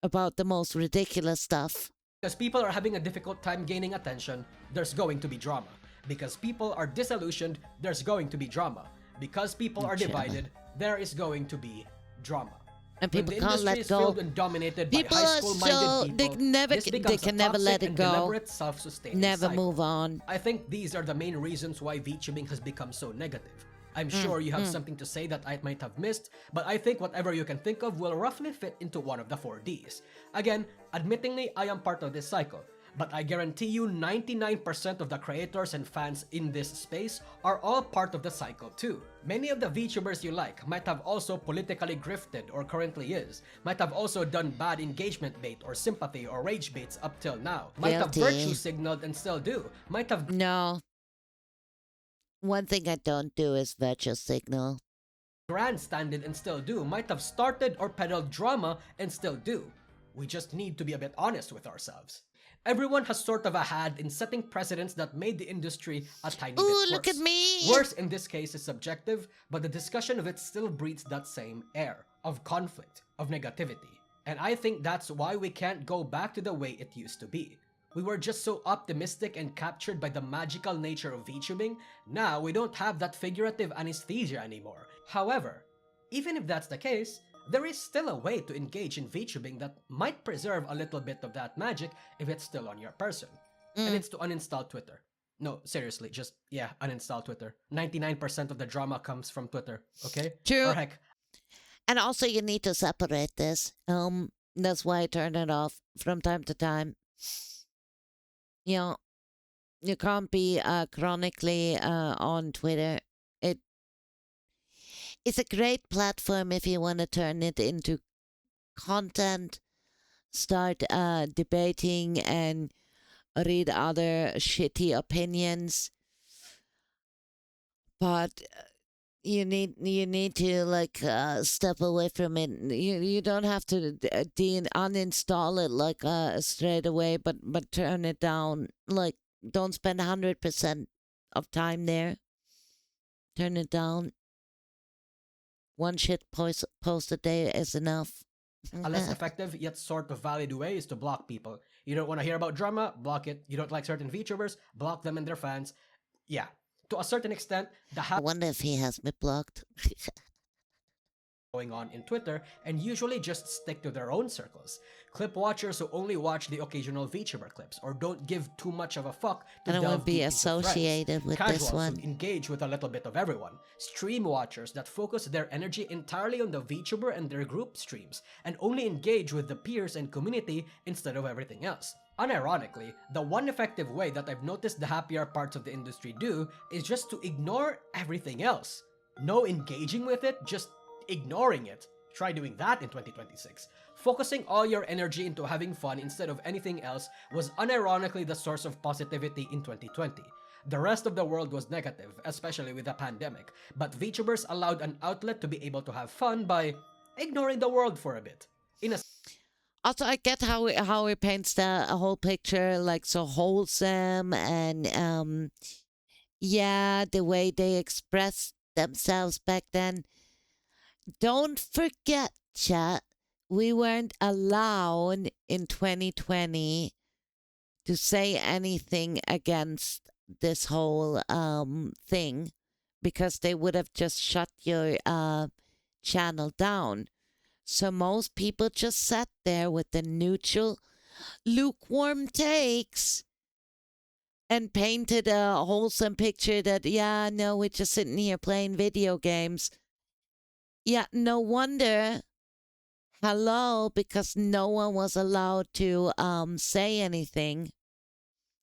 about the most ridiculous stuff. Because people are having a difficult time gaining attention, there's going to be drama. Because people are disillusioned, there's going to be drama. Because people are divided, there is going to be drama. And When people the can't industry let is go. filled and dominated People by high are school-minded so people, they this becomes can a never toxic let it and go. deliberate self-sustaining Never cycle. move on. I think these are the main reasons why VTubing has become so negative. I'm sure you have something to say that I might have missed, but I think whatever you can think of will roughly fit into one of the 4Ds. Again, admittingly, I am part of this cycle, but I guarantee you 99% of the creators and fans in this space are all part of the cycle too. Many of the VTubers you like might have also politically grifted or currently is, might have also done bad engagement bait or sympathy or rage baits up till now, might have Guilty. virtue signaled and still do, might have No. One thing I don't do is virtual signal. grandstanded and still do, might have started or peddled drama and still do. We just need to be a bit honest with ourselves. Everyone has sort of a hand in setting precedents that made the industry a tiny bit Ooh, worse. look at me! Worse in this case is subjective, but the discussion of it still breeds that same air of conflict, of negativity. And I think that's why we can't go back to the way it used to be. We were just so optimistic and captured by the magical nature of VTubing, now we don't have that figurative anesthesia anymore. However, even if that's the case, there is still a way to engage in VTubing that might preserve a little bit of that magic if it's still on your person. And it's to uninstall Twitter. No, seriously, just, uninstall Twitter. 99% of the drama comes from Twitter, okay? True. Or heck, And also you need to separate this. That's why I turn it off from time to time. You know, you can't be chronically on Twitter. It's a great platform if you want to turn it into content, start debating and read other shitty opinions. But you need to like step away from it. You don't have to uninstall it like straight away, but turn it down. Like don't spend 100% of time there. Turn it down. One shit post a day is enough. a less effective yet sort of valid way is to block people. You don't want to hear about drama? Block it. You don't like certain VTubers? Block them and their fans. Yeah, to a certain extent, the I wonder if he has me blocked. going on in Twitter and usually just stick to their own circles. Clip watchers who only watch the occasional VTuber clips or don't give too much of a fuck to I don't want delve to be deep into threads. associated with Casuals this one. who engage with a little bit of everyone. Stream watchers that focus their energy entirely on the VTuber and their group streams and only engage with the peers and community instead of everything else. Unironically, the one effective way that I've noticed the happier parts of the industry do is just to ignore everything else. No engaging with it, just ignoring it. Try doing that in 2026. Focusing all your energy into having fun instead of anything else was unironically the source of positivity in 2020. The rest of the world was negative, especially with the pandemic, but VTubers allowed an outlet to be able to have fun by ignoring the world for a bit. In a Also, I get how he paints the whole picture like so wholesome and the way they expressed themselves back then. Don't forget, chat, we weren't allowed in 2020 to say anything against this whole thing because they would have just shut your channel down. So most people just sat there with the neutral, lukewarm takes and painted a wholesome picture that, no, we're just sitting here playing video games. Yeah, no wonder. Hello, because no one was allowed to say anything.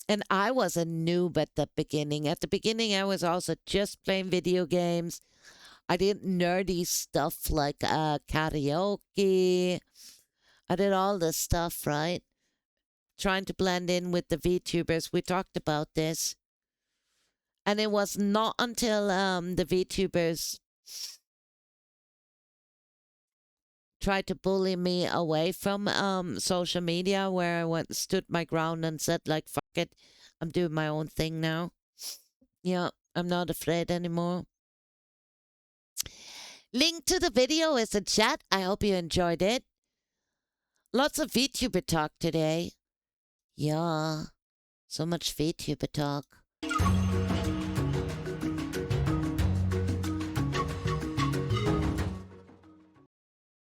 And I was a noob at the beginning. At the beginning, I was also just playing video games. I did nerdy stuff like karaoke. I did all this stuff, right? Trying to blend in with the VTubers. We talked about this. And it was not until the VTubers tried to bully me away from social media where I went stood my ground and said like fuck it, I'm doing my own thing now. Yeah, I'm not afraid anymore. Link to the video is in chat. I hope you enjoyed it. Lots of VTuber talk today. Yeah, so much VTuber talk.